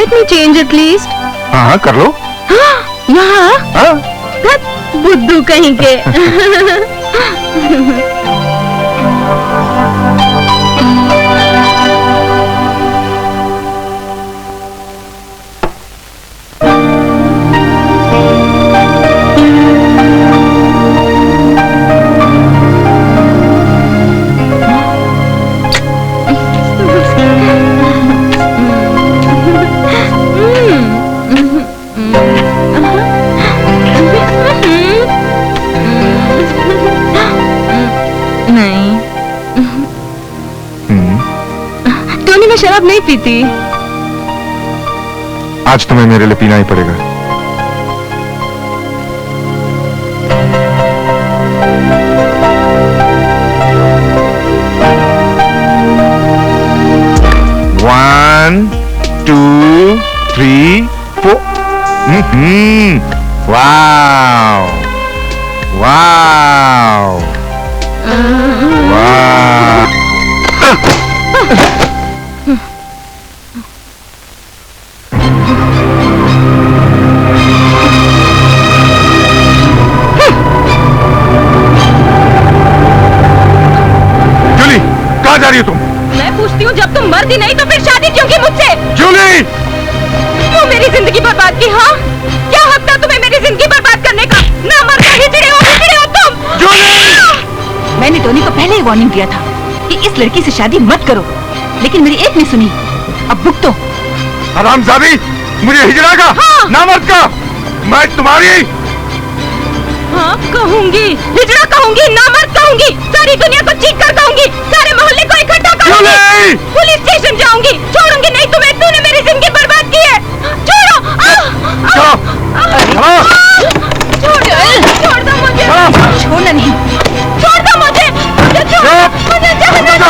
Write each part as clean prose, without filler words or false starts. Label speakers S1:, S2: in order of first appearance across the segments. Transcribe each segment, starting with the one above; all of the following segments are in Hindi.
S1: Let me change at least.
S2: हाँ कर लो।
S1: यहाँ बुद्धू कहीं के। शराब नहीं पीती।
S2: आज तुम्हें मेरे लिए पीना ही पड़ेगा। One, 2, 3, 4। वाव वाव वाव। कहाँ जा रही हो तुम?
S1: मैं पूछती हूँ, जब तुम मर्द ही नहीं तो फिर शादी क्यों की मुझसे?
S2: जूली!
S1: क्यों मेरी जिंदगी बर्बाद की? हाँ, क्या हक था तुम्हें मेरी जिंदगी बर्बाद करने का? ना मर्द हिजड़े हो तुम।
S2: जूली!
S3: मैंने टोनी को पहले ही वार्निंग दिया था कि इस लड़की से शादी मत करो, लेकिन मेरी एक नहीं सुनी। अब भुगतो।
S2: हरामजादी, मुझे हिजड़ा का,
S1: हाँ।
S2: ना मर्द का, मैं तुम्हारी।
S1: हाँ कहूँगी, हिजड़ा कहूँगी, नामर्द कहूँगी, सारी दुनिया को चीख कर कहूँगी, सारे मोहल्ले को इकट्ठा करूँगी, पुलिस स्टेशन जाऊँगी, छोड़ूंगी नहीं तुम्हें। तूने मेरी जिंदगी बर्बाद की है। छोड़ो। छोड़ दो मुझे।
S3: छोड़ना नहीं।
S1: छोड़ दो मुझे। मुझे जाने दो।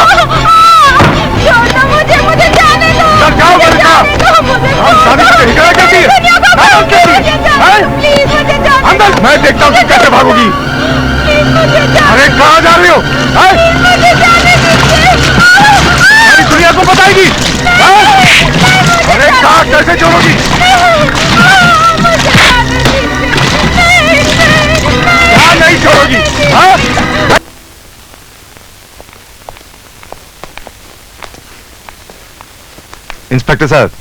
S1: छोड़ दो मुझे। मुझे जाने दो।
S2: अंदर मैं देखता हूँ कैसे भागोगी। अरे कहाँ जा रही हो? सारी दुनिया को बताएगी। अरे कहाँ कैसे छोड़ोगी? कहाँ नहीं छोड़ोगी? इंस्पेक्टर साहब,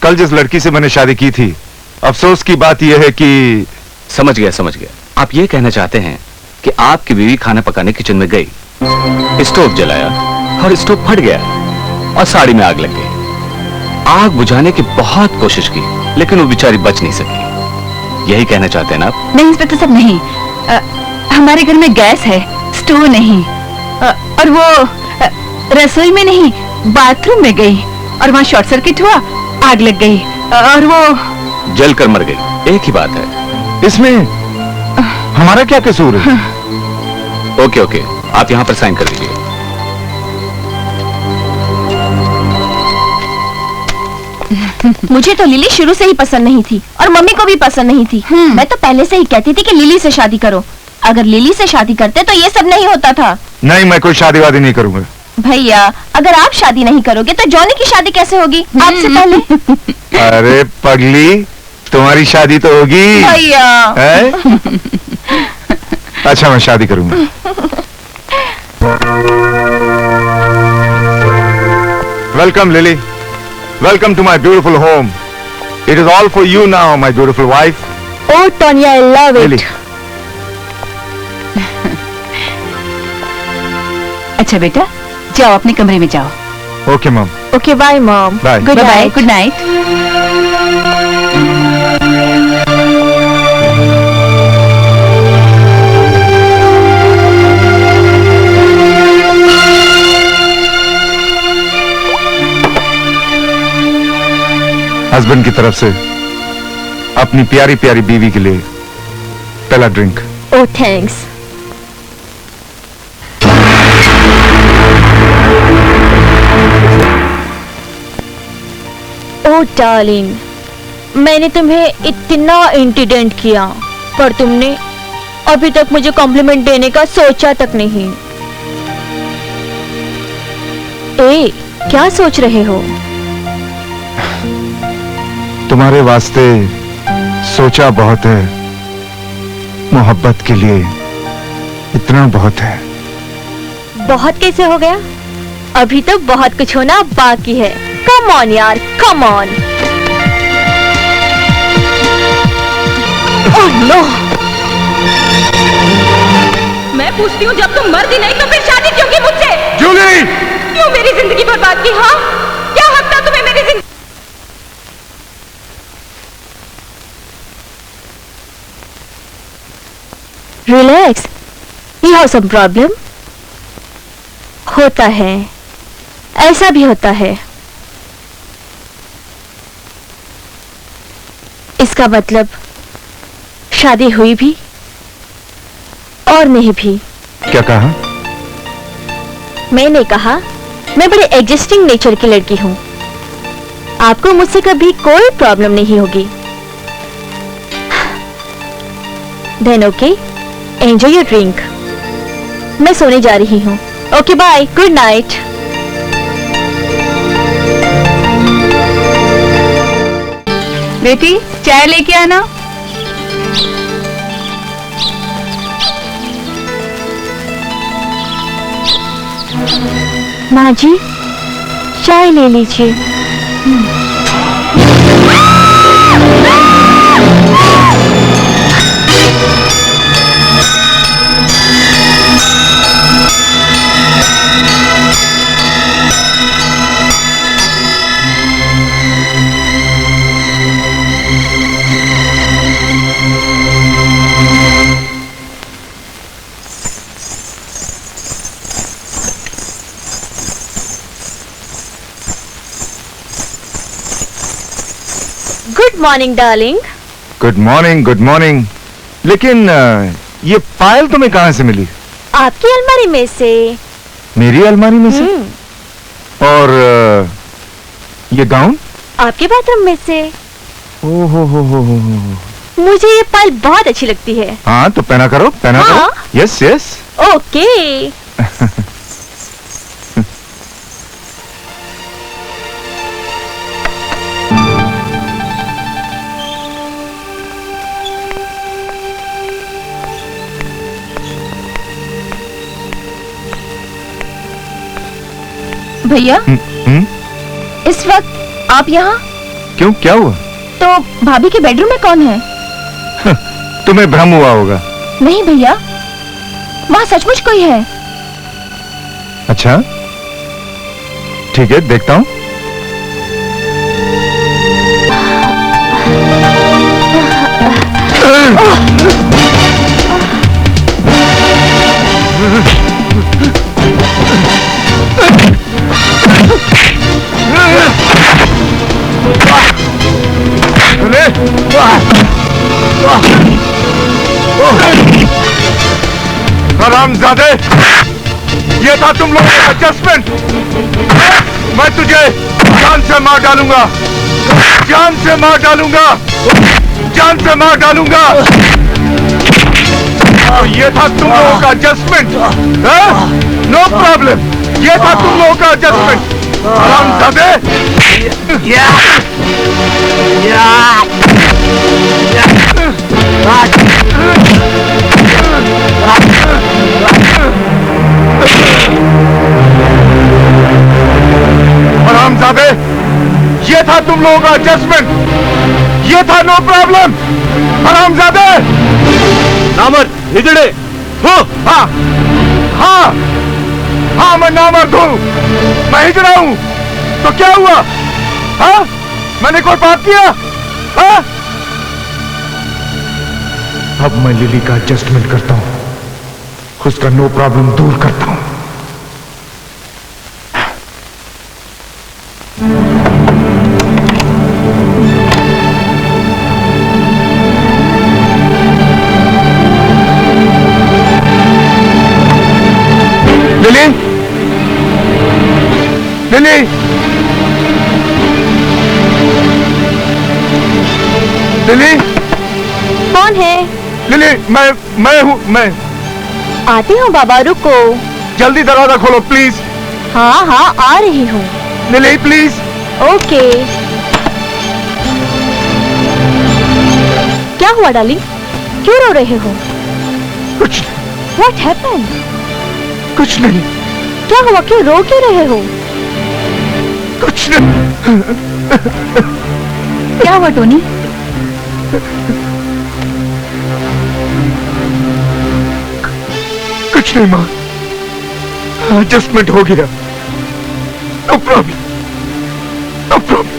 S2: कल जिस लड़की से मैंने शादी की थी, अफसोस की बात यह है कि।
S4: समझ गया। आप ये कहना चाहते हैं कि आपकी बीवी खाना पकाने किचन में गई, स्टोव जलाया और स्टोव फट गया और साड़ी में आग लग गई। आग बुझाने की बहुत कोशिश की, लेकिन वो बेचारी बच नहीं सकी। यही कहना चाहते हैं ना आप?
S3: नहीं इंस्पेक्टर साहब, नहीं। हमारे घर में गैस है, स्टोव नहीं। और वो रसोई में नहीं, बाथरूम में गई और वहाँ शॉर्ट सर्किट हुआ, आग लग गई और वो
S4: जल कर मर गई। एक ही बात है।
S2: इसमें हमारा क्या कसूर है?
S4: ओके, आप यहाँ पर साइन कर दीजिए।
S1: मुझे तो लिली शुरू से ही पसंद नहीं थी और मम्मी को भी पसंद नहीं थी। मैं तो पहले से ही कहती थी कि लिली से शादी करो। अगर लिली से शादी करते तो ये सब नहीं होता था।
S2: नहीं, मैं कोई शादी वादी नहीं करूंगा।
S1: भैया, अगर आप शादी नहीं करोगे तो जॉनी की शादी कैसे होगी आपसे पहले?
S2: अरे पगली, तुम्हारी शादी तो होगी
S1: भैया।
S2: अच्छा, मैं शादी करूंगा। Welcome Lily, welcome to my beautiful home. It is all for you now, my beautiful wife.
S1: Oh, Tonya, I love it.
S3: अच्छा बेटा, जाओ अपने कमरे में जाओ।
S2: Okay mom.
S1: Okay, bye mom.
S2: Bye.
S1: Good night.
S3: Good night.
S2: Husband की तरफ से अपनी प्यारी प्यारी बीवी के लिए पहला drink.
S1: Oh thanks. Oh darling, मैंने तुम्हें इतना इंटेलिजेंट किया पर तुमने अभी तक मुझे कॉम्प्लीमेंट देने का सोचा तक नहीं। क्या सोच रहे हो?
S2: तुम्हारे वास्ते सोचा बहुत है, मोहब्बत के लिए इतना बहुत है।
S1: बहुत कैसे हो गया? अभी तो बहुत कुछ होना बाकी है। कम ऑन यार, कम ऑन। Oh no! मैं पूछती हूँ, जब तुम मर्द ही नहीं तो फिर शादी क्यों की मुझसे?
S2: जूली!
S1: क्यों मेरी जिंदगी बर्बाद की? हाँ, क्या हक था तुम्हें मेरी जिंदगी? Relax, you have some problem. होता है, ऐसा भी होता है। इसका मतलब शादी हुई भी और नहीं भी।
S2: क्या कहा?
S1: मैंने कहा मैं बड़े एडजस्टिंग नेचर की लड़की हूं। आपको मुझसे कभी कोई प्रॉब्लम नहीं होगी। Then okay, enjoy your drink. मैं सोने जा रही हूं। Okay bye, good night.
S3: बेटी चाय लेके आना।
S1: माँ जी, चाय ले लीजिए। Good morning darling.
S2: Good morning, good morning. लेकिन ये पायल तुम्हें कहाँ से मिली?
S1: आपकी अलमारी में से।
S2: मेरी अलमारी में से? और ये गाउन?
S1: आपके बाथरूम में से।
S2: ओ हो।
S1: मुझे ये पायल बहुत अच्छी लगती है।
S2: हाँ तो पहना करो, पहना
S1: हाँ?
S2: करो। Yes yes.
S1: ओके।
S3: भैया
S2: हम्म?
S3: इस वक्त आप यहाँ?
S2: क्यों, क्या हुआ?
S3: तो भाभी के बेडरूम में कौन है?
S2: तुम्हें भ्रम हुआ होगा।
S3: नहीं भैया, वहाँ सचमुच कोई है।
S2: अच्छा ठीक है, देखता हूँ। हरामजादे, ये था तुम लोगों का एडजस्टमेंट। मैं तुझे जान से मार डालूंगा, जान से मार डालूंगा, जान से मार डालूंगा। ये था तुम लोगों का एडजस्टमेंट। नो प्रॉब्लम, ये था तुम लोगों का एडजस्टमेंट। हरामजादे। हरामजादे, ये था तुम लोगों का एडजस्टमेंट, ये था नो प्रॉब्लम। हरामजादे। नामर्द हिजड़े। हाँ हाँ हाँ, मैं नामर्द हूँ, मैं हिजड़ा हूँ। तो क्या हुआ? हाँ, मैंने कोई पाप किया? हाँ? अब मैं लिली का एडजस्टमेंट करता हूँ, उसका नो प्रॉब्लम दूर करता हूँ। Lily, lily, lily.
S1: कौन है?
S2: लिली, मैं हूँ। मैं
S1: आती हूँ बाबा, रुको।
S2: जल्दी दरवाजा खोलो प्लीज।
S1: हाँ आ रही हूँ।
S2: Lily please.
S1: ओके। क्या हुआ डार्लिंग? क्यों रो रहे हो?
S2: कुछ
S1: What happened?
S2: कुछ नहीं,
S1: क्या हुआ? क्यों रो क्यों रहे हो?
S2: कुछ नहीं।
S3: क्या हुआ टोनी?
S2: कुछ नहीं माँ, एडजस्टमेंट हो गया। No problem, no problem.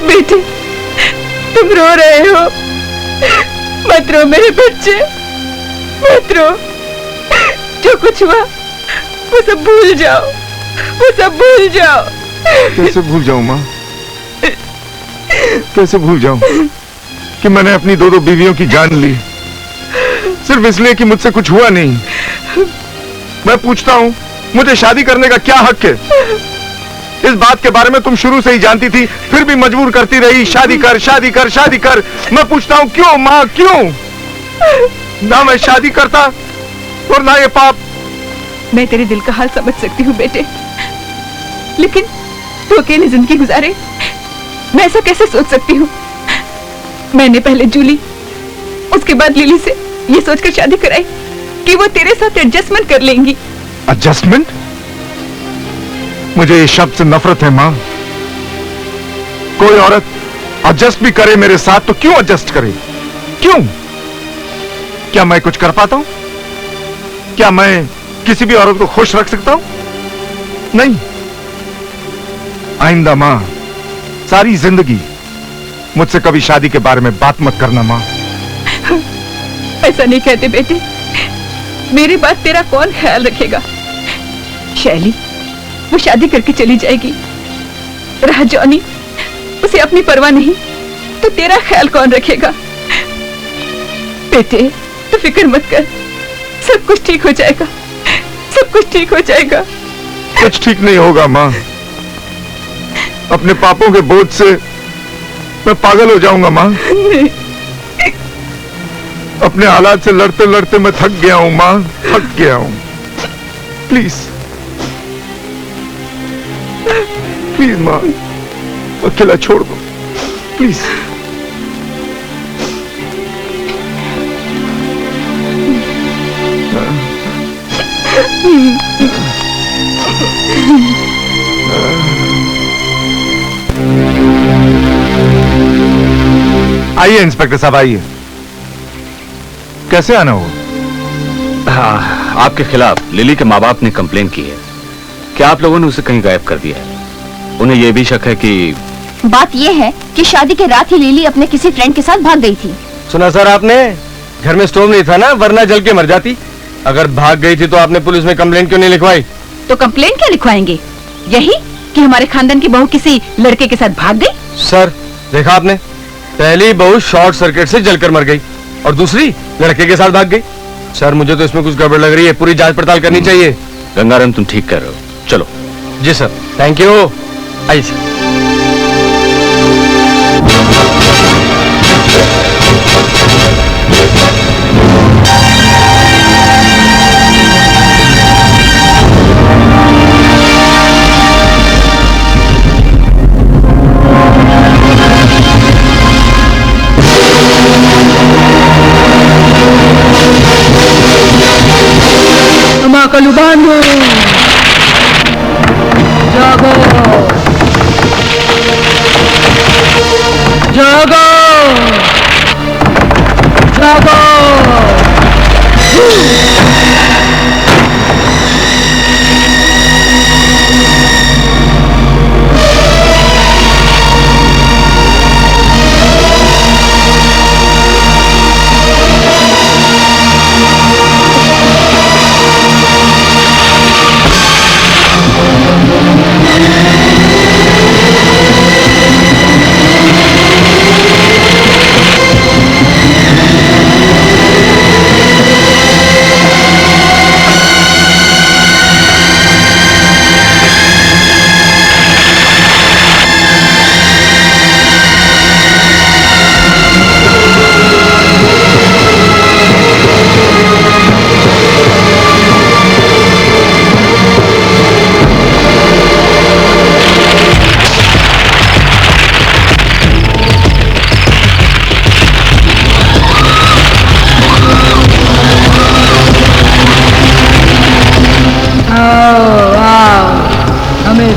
S3: बेटे, तुम रो रहे हो? मत रो मेरे बच्चे, मत रो। जो कुछ हुआ वो सब भूल जाओ, वो सब भूल जाओ।
S2: कैसे भूल जाऊं माँ, कैसे भूल जाऊं कि मैंने अपनी दो बीवियों की जान ली सिर्फ इसलिए कि मुझसे कुछ हुआ नहीं। मैं पूछता हूँ, मुझे शादी करने का क्या हक है? इस बात के बारे में तुम शुरू से ही जानती थी, फिर भी मजबूर करती रही, शादी कर, शादी कर, शादी कर। मैं पूछता हूँ क्यों माँ, क्यों? ना मैं शादी करता और ना ये पाप।
S3: मैं तेरे दिल का हाल समझ सकती हूँ बेटे, लेकिन तू अकेले जिंदगी गुजारे, मैं ऐसा कैसे सोच सकती हूँ? मैंने पहले जूली, उसके बाद लिली से ये सोचकर शादी कराई कि वो तेरे साथ एडजस्टमेंट कर लेंगी।
S2: एडजस्टमेंट? मुझे ये शब्द से नफरत है माँ। कोई औरत एडजस्ट भी करे मेरे साथ तो क्यों एडजस्ट करे? क्यों? क्या मैं कुछ कर पाता हूं? क्या मैं किसी भी औरत को खुश रख सकता हूं? नहीं। आइंदा माँ, सारी जिंदगी मुझसे कभी शादी के बारे में बात मत करना माँ।
S3: ऐसा नहीं कहते बेटे, मेरी बात तेरा कौन ख्याल रखेगा? शैली वो शादी करके चली जाएगी, रहा जॉनी, उसे अपनी परवाह नहीं, तो तेरा ख्याल कौन रखेगा? बेटे तो फिक्र मत कर, सब कुछ ठीक हो जाएगा, सब कुछ ठीक हो जाएगा।
S2: कुछ ठीक नहीं होगा माँ। अपने पापों के बोझ से मैं पागल हो जाऊंगा माँ। अपने हालात से लड़ते लड़ते मैं थक गया हूं माँ, थक गया हूं। प्लीज प्लीज माँ, अकेला छोड़ दो प्लीज। आइए इंस्पेक्टर साहब, आइए। कैसे आना हो?
S4: हाँ, आपके खिलाफ लिली के माँ बाप ने कंप्लेन की है कि आप लोगों ने उसे कहीं गायब कर दिया है। उन्हें यह भी शक है कि
S1: बात यह है कि शादी के रात ही लिली अपने किसी फ्रेंड के साथ भाग गई थी।
S5: सुना सर आपने? घर में स्टोव नहीं था ना, वरना जल के मर जाती। अगर भाग गई थी तो आपने पुलिस में कंप्लेंट क्यों नहीं लिखवाई?
S3: तो कंप्लेंट क्या लिखवाएंगे? यही कि हमारे खानदान की बहू किसी लड़के के साथ भाग गई।
S5: सर देखा आपने, पहली बहू शॉर्ट सर्किट से जलकर मर गई। और दूसरी लड़के के साथ भाग गई। सर मुझे तो इसमें कुछ गड़बड़ लग रही है, पूरी जांच पड़ताल करनी चाहिए।
S4: गंगाराम तुम ठीक कर रहे हो, चलो।
S5: जी सर, थैंक यू। आइए सर।
S6: कलुबानो जागो जागो जागो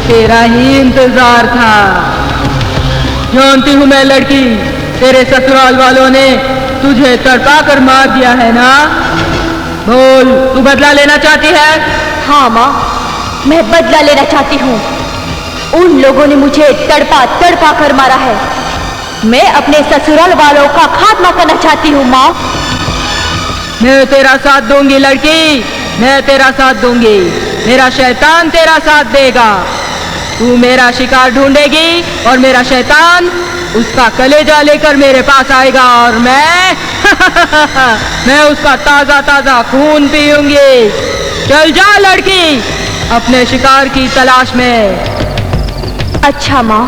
S6: तेरा ही इंतजार था। जानती हूँ मैं लड़की, तेरे ससुराल वालों ने तुझे तड़पा कर मार दिया है ना? बोल, तू बदला लेना चाहती है?
S1: हाँ माँ, मैं बदला लेना चाहती हूँ। उन लोगों ने मुझे तड़पा तड़पा कर मारा है। मैं अपने ससुराल वालों का खात्मा करना चाहती हूँ माँ।
S6: मैं तेरा साथ दूंगी लड़की, मैं तेरा साथ दूंगी। मेरा शैतान तेरा साथ देगा। तू मेरा शिकार ढूंढेगी और मेरा शैतान उसका कलेजा लेकर मेरे पास आएगा और मैं उसका ताजा ताजा खून पीऊंगी। चल जा लड़की, अपने शिकार की तलाश में।
S1: अच्छा माँ।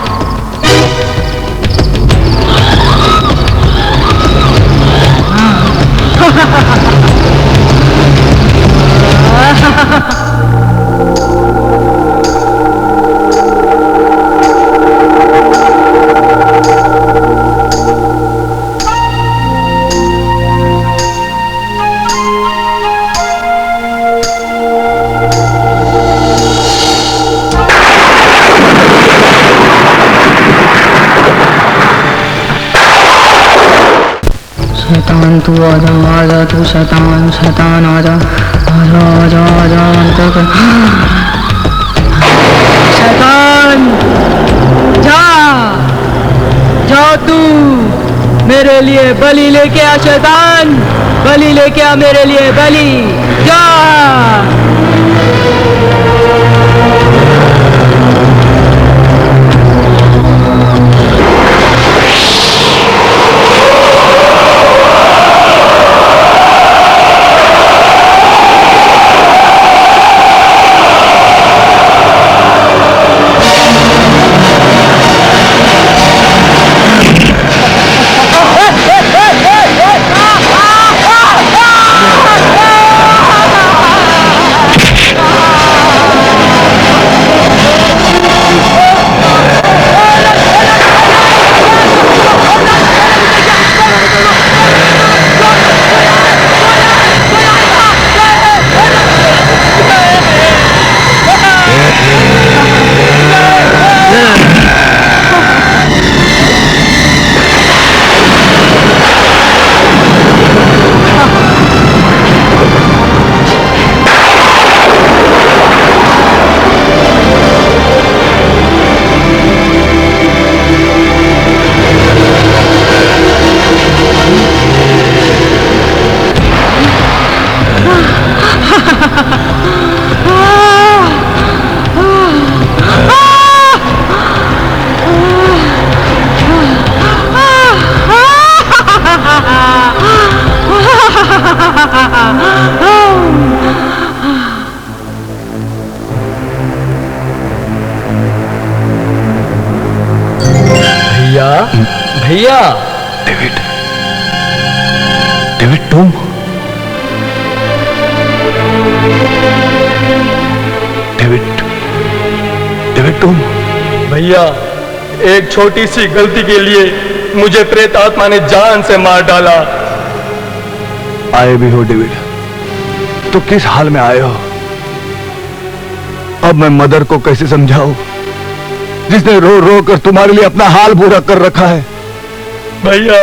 S6: शैतान तू आजा आजा, तू शैतान शैतान आजा आजा आजा आजा अंतर कर। शैतान जा जा, तू मेरे लिए बलि लेके आ। शैतान बलि लेके आ मेरे लिए, बलि जा।
S5: भैया।
S2: डेविड, डेविड तुम? डेविड, डेविड तुम?
S5: भैया, एक छोटी सी गलती के लिए मुझे प्रेत आत्मा ने जान से मार डाला।
S2: आए भी हो डेविड, तो किस हाल में आए हो? अब मैं मदर को कैसे समझाऊं, जिसने रो रो कर तुम्हारे लिए अपना हाल बुरा कर रखा है?
S5: भैया,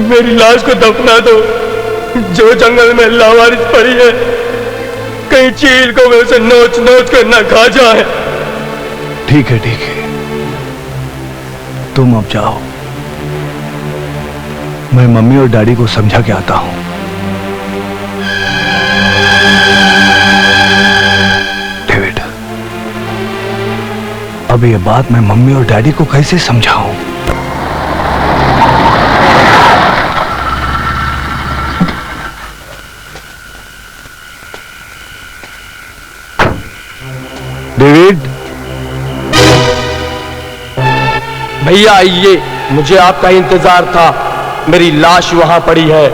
S5: मेरी लाश को दफना दो। जो जंगल में लावारिस पड़ी है, कहीं चील को वैसे नोच नोच कर न खा जाए।
S2: ठीक है, ठीक है, तुम अब जाओ। मैं मम्मी और डैडी को समझा के आता हूं। डेविड, अब ये बात मैं मम्मी और डैडी को कैसे समझाऊं? डेविड,
S5: भैया आइए, मुझे आपका इंतजार था। मेरी लाश वहां पड़ी है।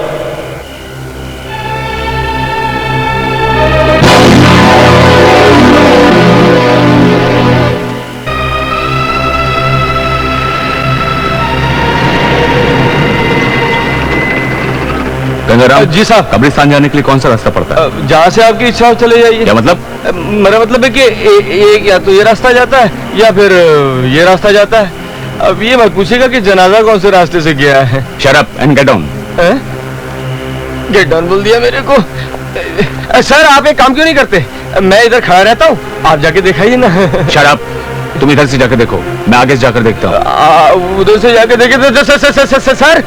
S4: गंगाराम
S5: जी साहब।
S4: कब्रिस्तान जाने के लिए कौन सा रास्ता पड़ता है?
S5: जहां से आपकी इच्छा हो चले जाइए।
S4: क्या मतलब?
S5: मेरा मतलब है कि एक या तो ये रास्ता जाता है या फिर ये रास्ता जाता है। अब ये मत पूछेगा कि जनाजा कौन से रास्ते से गया है।
S4: Shut up and get down.
S5: Get down बोल दिया मेरे को। सर, आप एक काम क्यों नहीं करते? मैं इधर खड़ा रहता हूँ, आप जाके दिखाइए ना।
S4: शट अप, तुम इधर से जाकर देखो, मैं आगे से जाकर देखता हूँ।
S5: उधर से जाके देखे तो सर,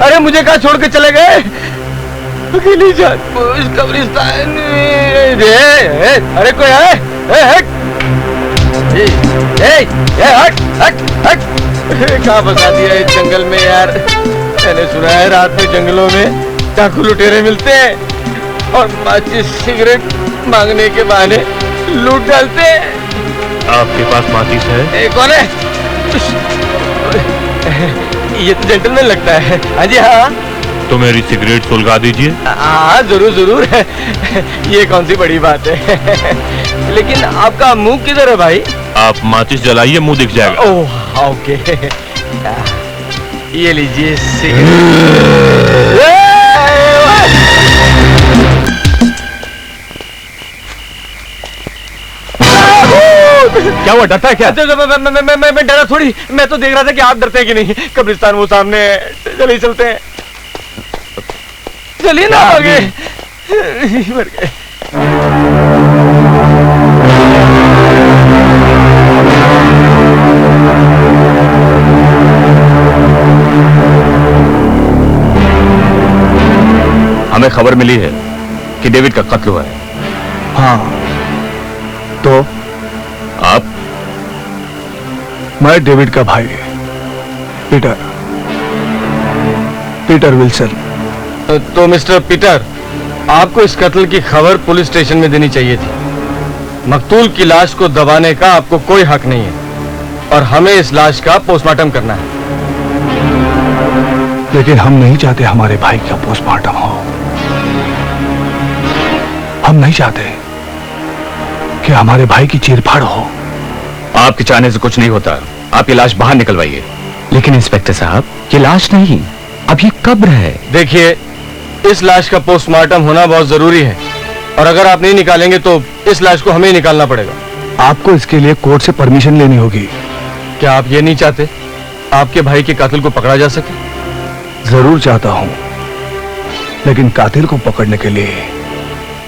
S5: अरे मुझे कहाँ छोड़ के चले गए? अकेली जान इस कब्रिस्तान में। अरे कोई है? हट हट हट। कहाँ फंसा दिया इस जंगल में यार। मैंने सुना है रात में जंगलों में डाकू लुटेरे मिलते हैं और माचिस सिगरेट मांगने के बहाने लूट डालते हैं।
S2: आपके पास माचिस है?
S5: कौन है? ये तो जेंटलमैन लगता है। हाँ जी हाँ।
S2: तो मेरी सिगरेट सुलगा दीजिए।
S5: हाँ जरूर जरूर। ये कौन सी बड़ी बात है। लेकिन आपका मुंह किधर है भाई?
S2: आप माचिस जलाइए, मुंह दिख जाएगा।
S5: Oh okay. ये लीजिए सिगरेट।
S4: क्या हुआ, डरता है क्या?
S5: मैं डरा थोड़ी, मैं तो देख रहा था कि आप डरते हैं कि नहीं। कब्रिस्तान वो सामने है, चलिए चलते हैं। चलिए ना आगे। मर गए।
S4: हमें खबर मिली है कि डेविड का कत्ल हुआ है।
S2: हाँ, तो
S4: आप?
S2: मैं डेविड का भाई पीटर, पीटर विल्सन।
S5: तो मिस्टर पीटर, आपको इस कत्ल की खबर पुलिस स्टेशन में देनी चाहिए थी। मकतूल की लाश को दबाने का आपको कोई हक नहीं है और हमें इस लाश का पोस्टमार्टम करना है।
S2: लेकिन हम नहीं चाहते हमारे भाई का पोस्टमार्टम हो। हम नहीं चाहते कि हमारे भाई की चीरफाड़ हो।
S4: आपके चाहने से कुछ नहीं होता। आप ये लाश बाहर निकलवाइए। लेकिन इंस्पेक्टर साहब, ये लाश नहीं, अब ये कब्र है।
S5: देखिए, इस लाश का पोस्टमार्टम होना बहुत जरूरी है और अगर आप नहीं निकालेंगे तो इस लाश को हमें ही निकालना पड़ेगा।
S2: आपको इसके लिए कोर्ट से परमिशन लेनी होगी।
S5: क्या आप ये नहीं चाहते आपके भाई के कातिल को पकड़ा जा सके?
S2: जरूर चाहता हूं, लेकिन कातिल को पकड़ने के लिए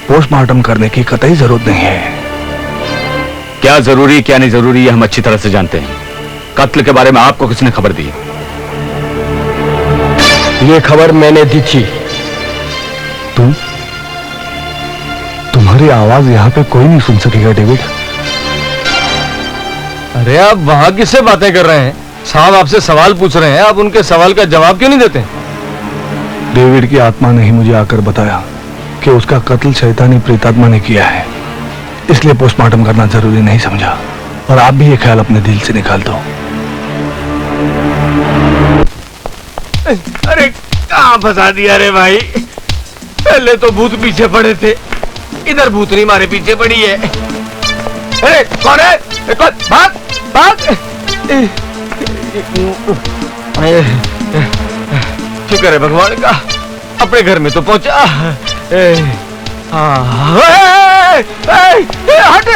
S2: पोस्टमार्टम करने की कतई जरूरत नहीं है।
S4: क्या जरूरी क्या नहीं जरूरी, ये हम अच्छी तरह से जानते हैं। कत्ल के बारे में आपको किसने खबर दी?
S5: ये खबर मैंने दी थी।
S2: तुम्हारी आवाज यहाँ पे कोई नहीं सुन सकेगा डेविड।
S5: अरे आप वहां किससे बातें कर रहे हैं? साहब आपसे सवाल पूछ रहे हैं, आप उनके सवाल का जवाब क्यों नहीं देते?
S2: डेविड की आत्मा ने ही मुझे आकर बताया कि उसका कत्ल शैतानी प्रेतात्मा ने किया है, इसलिए पोस्टमार्टम करना जरूरी नहीं समझा। और आप भी ये ख्याल अपने दिल से निकाल दो।
S5: अरे कहाँ फंसा दिया रे भाई। पहले तो भूत पीछे पड़े थे, इधर भूतनी हमारे पीछे पड़ी है। अरे कौन है? कौन? भाग भाग। शुक्र है भगवान का, अपने घर में तो पहुंचा। हट,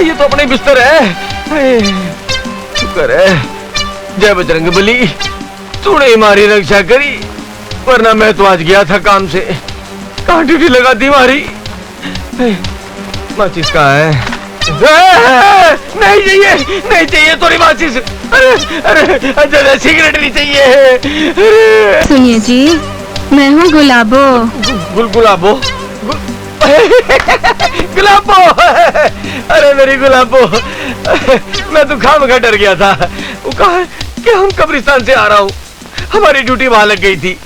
S5: ये तो अपने बिस्तर है। शुक्र है, जय बजरंगबली, तूने हमारी रक्षा करी, वरना मैं तो आज गया था काम से। कहाँ ड्यूटी लगा दी हमारी। माचिस कहाँ है? नहीं चाहिए, नहीं चाहिए थोड़ी माचिस। अरे अरे सिगरेट नहीं चाहिए।
S1: सुनिए जी, मैं हूँ गुलाबो।
S5: गुलाबो गुलाबो। अरे मेरी गुलाबो, मैं तो खामखा डर गया था। वो कहा कि हम कब्रिस्तान से आ रहा हूँ, हमारी ड्यूटी वहां लग गई थी।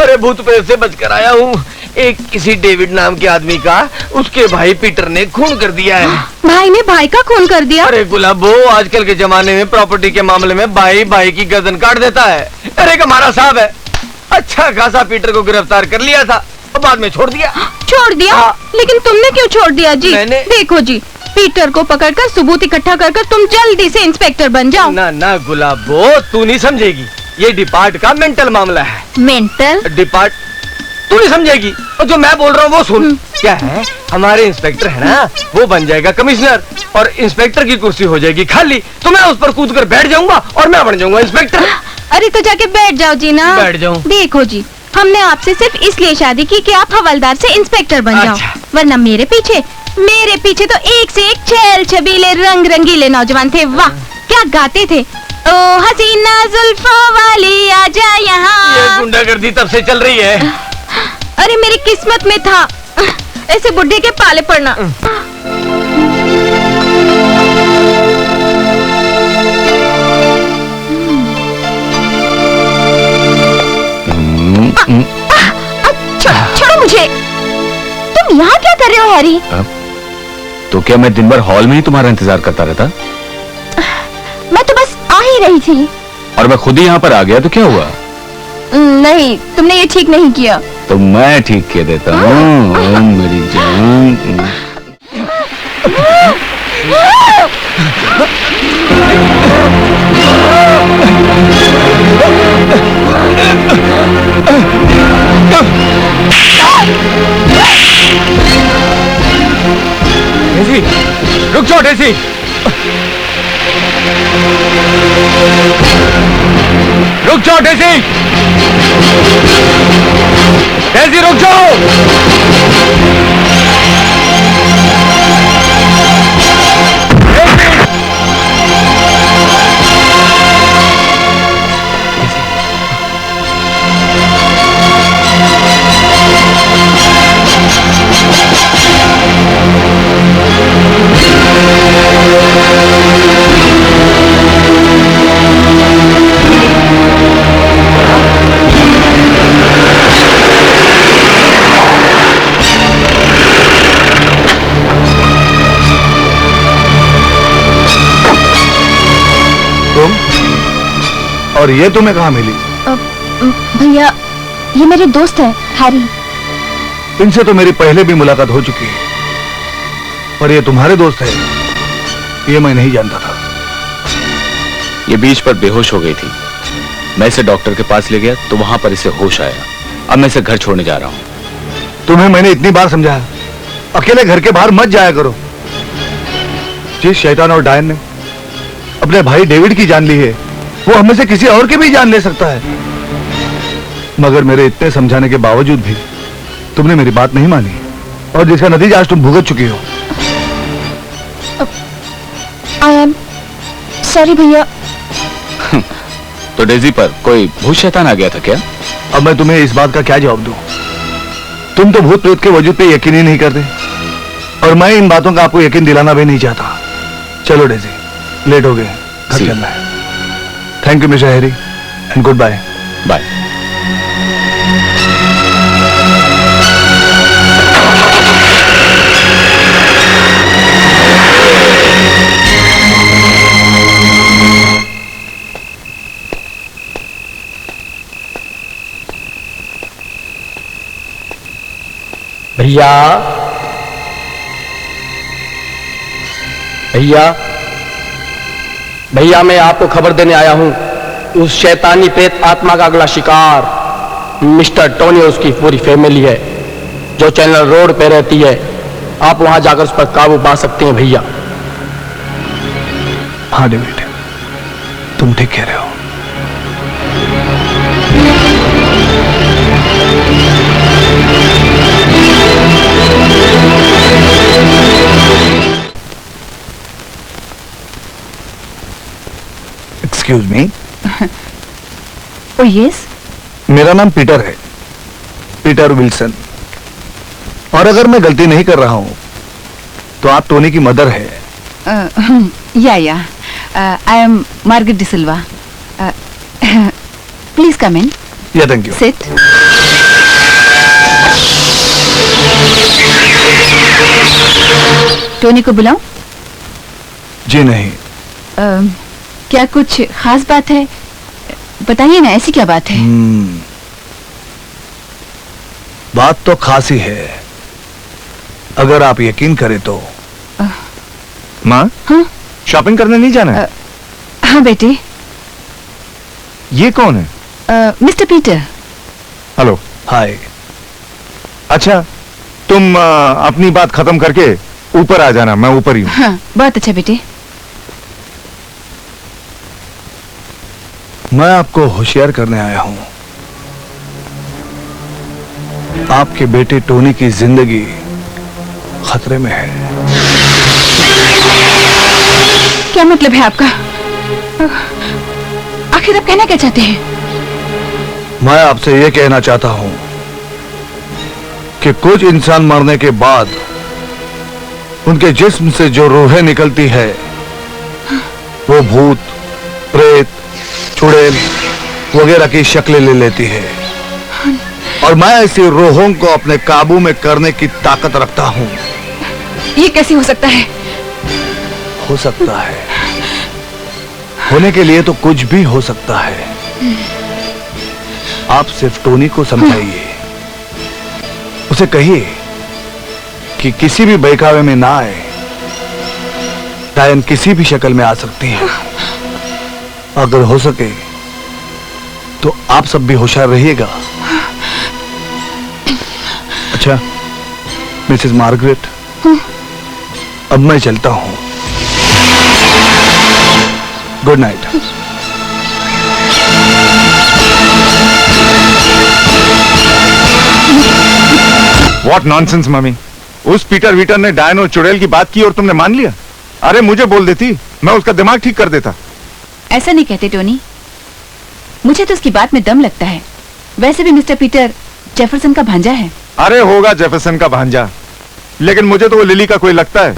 S5: अरे भूत प्रेत से बचकर आया हूँ। एक किसी डेविड नाम के आदमी का उसके भाई पीटर ने खून कर दिया है।
S1: भाई ने भाई का खून कर दिया?
S5: अरे गुलाबो, आजकल के जमाने में प्रॉपर्टी के मामले में भाई भाई की गर्दन काट देता है। अरे हमारा साहब है, अच्छा खासा पीटर को गिरफ्तार कर लिया था और बाद में छोड़ दिया।
S1: छोड़ दिया? लेकिन तुमने क्यों छोड़ दिया जी? देखो जी, पीटर को पकड़कर सबूत इकट्ठा कर तुम जल्दी से इंस्पेक्टर बन जाओ।
S5: ना ना गुलाबो, तू नहीं समझेगी, ये डिपार्ट का मेंटल मामला है।
S1: Mental
S5: depart? तू नहीं समझेगी, और जो मैं बोल रहा हूँ वो सुन। क्या है, हमारे इंस्पेक्टर है ना, वो बन जाएगा कमिश्नर और इंस्पेक्टर की कुर्सी हो जाएगी खाली, तो मैं उस पर कूद कर बैठ जाऊंगा और मैं बन जाऊंगा इंस्पेक्टर।
S1: अरे तो जाके बैठ जाओ जी ना।
S5: बैठ जाऊं?
S1: देखो जी, हमने आपसे सिर्फ इसलिए शादी की कि आप हवलदार से इंस्पेक्टर बन जाओ।
S5: अच्छा।
S1: वरना मेरे पीछे तो एक से एक छैल छबीले रंग रंगीले नौजवान थे। वाह क्या गाते थे। ओ हसीना जुल्फों वाली आजा यहाँ।
S5: ये गुंडागर्दी तब से चल रही है।
S1: अरे मेरी किस्मत में था ऐसे बुड्ढे के पाले पड़ना। छोड़ो मुझे। तुम यहाँ क्या कर रहे हो हैरी?
S4: तो क्या मैं दिन भर हॉल में ही तुम्हारा इंतजार करता रहता?
S1: मैं तो बस आ ही रही थी।
S4: और मैं खुद ही यहाँ पर आ गया तो क्या हुआ?
S1: नहीं, तुमने ये ठीक नहीं किया।
S4: तो मैं ठीक किया देता हूँ मेरी जान।
S5: डेज़ी, रुक जाओ डेज़ी। रुक जाओ डेज़ी। डेज़ी रुक जाओ।
S2: और ये तुम्हें कहाँ मिली?
S1: भैया, ये मेरे दोस्त है हैरी।
S2: इनसे तो मेरी पहले भी मुलाकात हो चुकी है, पर ये तुम्हारे दोस्त है ये मैं नहीं जानता था।
S4: ये बीच पर बेहोश हो गई थी, मैं इसे डॉक्टर के पास ले गया तो वहां पर इसे होश आया। अब मैं इसे घर छोड़ने जा रहा हूँ।
S2: तुम्हें मैंने इतनी बार समझाया, अकेले घर के बाहर मत जाया करो। जिस शैतान और डायन ने अपने भाई डेविड की जान ली है, वो हमें से किसी और की भी जान ले सकता है। मगर मेरे इतने समझाने के बावजूद भी तुमने मेरी बात नहीं मानी, और जिसका नतीजा आज तुम भुगत चुकी हो।
S1: आई एम सॉरी भैया।
S4: तो डेज़ी पर कोई भूत शैतान आ गया था क्या?
S2: अब मैं तुम्हें इस बात का क्या जवाब दूं? तुम तो भूत प्रेत के वजूद पे यकीन ही नहीं करते, और मैं इन बातों का आपको यकीन दिलाना भी नहीं चाहता। चलो डेज़ी, लेट हो गए, घर चलना है। Thank you mister Harry and good bye.
S4: Bye.
S5: भैया, भैया, भैया, मैं आपको खबर देने आया हूं। उस शैतानी प्रेत आत्मा का अगला शिकार मिस्टर टोनी और उसकी पूरी फैमिली है, जो चैनल रोड पे रहती है। आप वहां जाकर उस पर काबू पा सकते हैं भैया।
S2: हाँ डेविड, तुम ठीक कह रहे हो। Excuse me.
S3: ओ यस,
S2: मेरा नाम पीटर है, पीटर विल्सन। और अगर मैं गलती नहीं कर रहा हूं तो आप टोनी की मदर है।
S3: Yeah I am Margaret D'Silva. Please come in.
S2: Yeah thank you.
S3: Seat. Tony को बुलाऊं?
S2: जी नहीं।
S3: क्या कुछ खास बात है? बताइए ना, ऐसी क्या बात है?
S2: बात तो खास ही है, अगर आप यकीन करें तो। माँ,
S3: हाँ?
S2: शॉपिंग करने नहीं जाना है?
S3: हाँ बेटे।
S2: ये कौन है?
S3: Mister Peter.
S2: हेलो। हाय। अच्छा, तुम अपनी बात खत्म करके ऊपर आ जाना, मैं ऊपर ही हूँ।
S3: हाँ, बहुत अच्छा बेटे।
S2: मैं आपको होशियार करने आया हूं। आपके बेटे टोनी की जिंदगी खतरे में है।
S3: क्या मतलब है आपका? आखिर आप कहना क्या चाहते हैं?
S2: मैं आपसे यह कहना चाहता हूं कि कुछ इंसान मरने के बाद उनके जिस्म से जो रूहें निकलती है वो भूत, प्रेत, चुड़ैल वगैरह की शक्लें ले लेती है, और मैं ऐसी रूहों को अपने काबू में करने की ताकत रखता हूं।
S3: ये कैसे हो सकता है?
S2: हो सकता है, होने के लिए तो कुछ भी हो सकता है। आप सिर्फ टोनी को समझाइए, उसे कहिए कि किसी भी बहकावे में ना आए। डायन किसी भी शक्ल में आ सकती है। अगर हो सके तो आप सब भी होशियार रहिएगा। अच्छा मिसेस मार्गरेट, अब मैं चलता हूं। Good night. What nonsense mummy, उस पीटर वीटर ने डायन और चुड़ैल की बात की और तुमने मान लिया? अरे मुझे बोल देती, मैं उसका दिमाग ठीक कर देता।
S3: ऐसा नहीं कहते टोनी, मुझे तो उसकी बात में दम लगता है। वैसे भी मिस्टर पीटर जेफरसन का भांजा है।
S2: अरे होगा जेफरसन का भांजा, लेकिन मुझे तो वो लिली का कोई लगता है।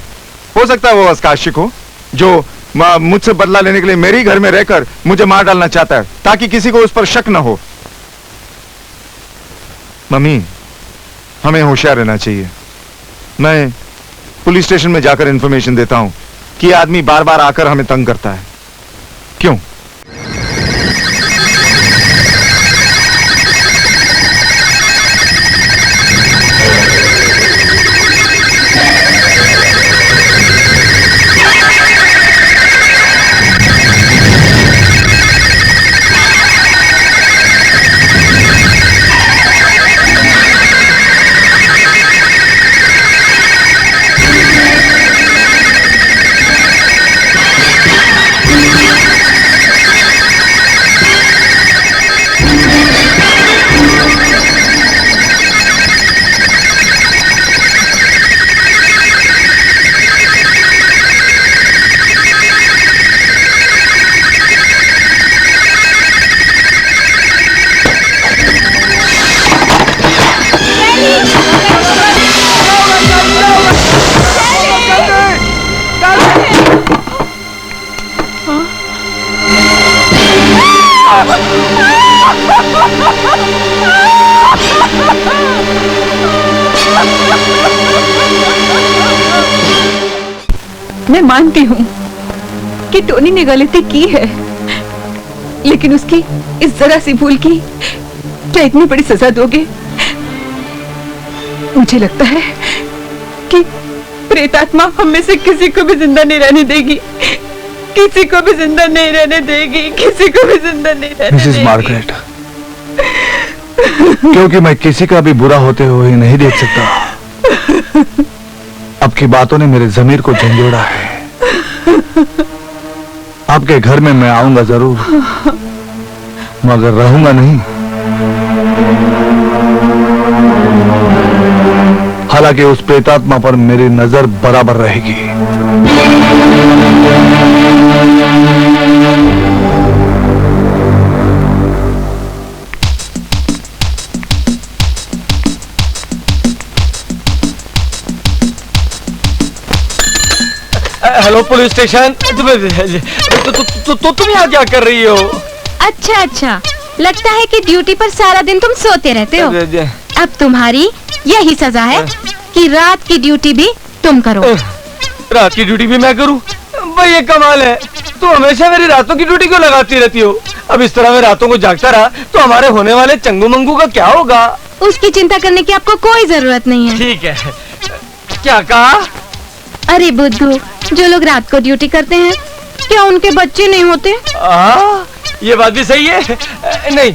S2: हो सकता है वो उसका आशिक हो, जो मुझसे बदला लेने के लिए मेरे ही घर में रहकर मुझे मार डालना चाहता है, ताकि किसी को उस पर शक न हो। मम्मी, हमें होशियार रहना चाहिए। मैं पुलिस स्टेशन में जाकर इंफॉर्मेशन देता हूं कि ये आदमी बार बार आकर हमें तंग करता है। क्यों?
S3: मैं मानती हूँ कि टोनी ने गलती की है, लेकिन उसकी इस जरा सी भूल की क्या इतनी बड़ी सजा दोगे? मुझे लगता है कि प्रेतात्मा हम में से किसी को भी जिंदा नहीं रहने देगी, किसी को भी जिंदा नहीं रहने देगी, किसी को भी जिंदा नहीं रहने
S2: मिसेस
S3: देगी।
S2: मार्गरेट, क्योंकि मैं किसी का भी बुरा होते हुए नहीं देख सकता, आपकी बातों ने मेरे जमीर को झंझोड़ा है। आपके घर में मैं आऊंगा जरूर, मगर रहूंगा नहीं। हालांकि उस प्रेतात्मा पर मेरी नजर बराबर रहेगी।
S5: Hello police station. तुम यहाँ क्या कर रही हो?
S1: अच्छा अच्छा, लगता है कि ड्यूटी पर सारा दिन तुम सोते रहते हो। अब तुम्हारी यही सजा है कि रात की ड्यूटी भी तुम करो।
S5: रात की ड्यूटी भी मैं करूं? भाई ये कमाल है, तू हमेशा मेरी रातों की ड्यूटी क्यों लगाती रहती हो? अब इस तरह मैं रातों को जागता रहा तो हमारे होने वाले चंगू मंगू का क्या होगा?
S1: उसकी चिंता करने की आपको कोई जरूरत नहीं है।
S5: ठीक है, क्या कहा?
S1: अरे बुद्धू, जो लोग रात को ड्यूटी करते हैं क्या उनके बच्चे नहीं होते?
S5: ये बात भी सही है। नहीं,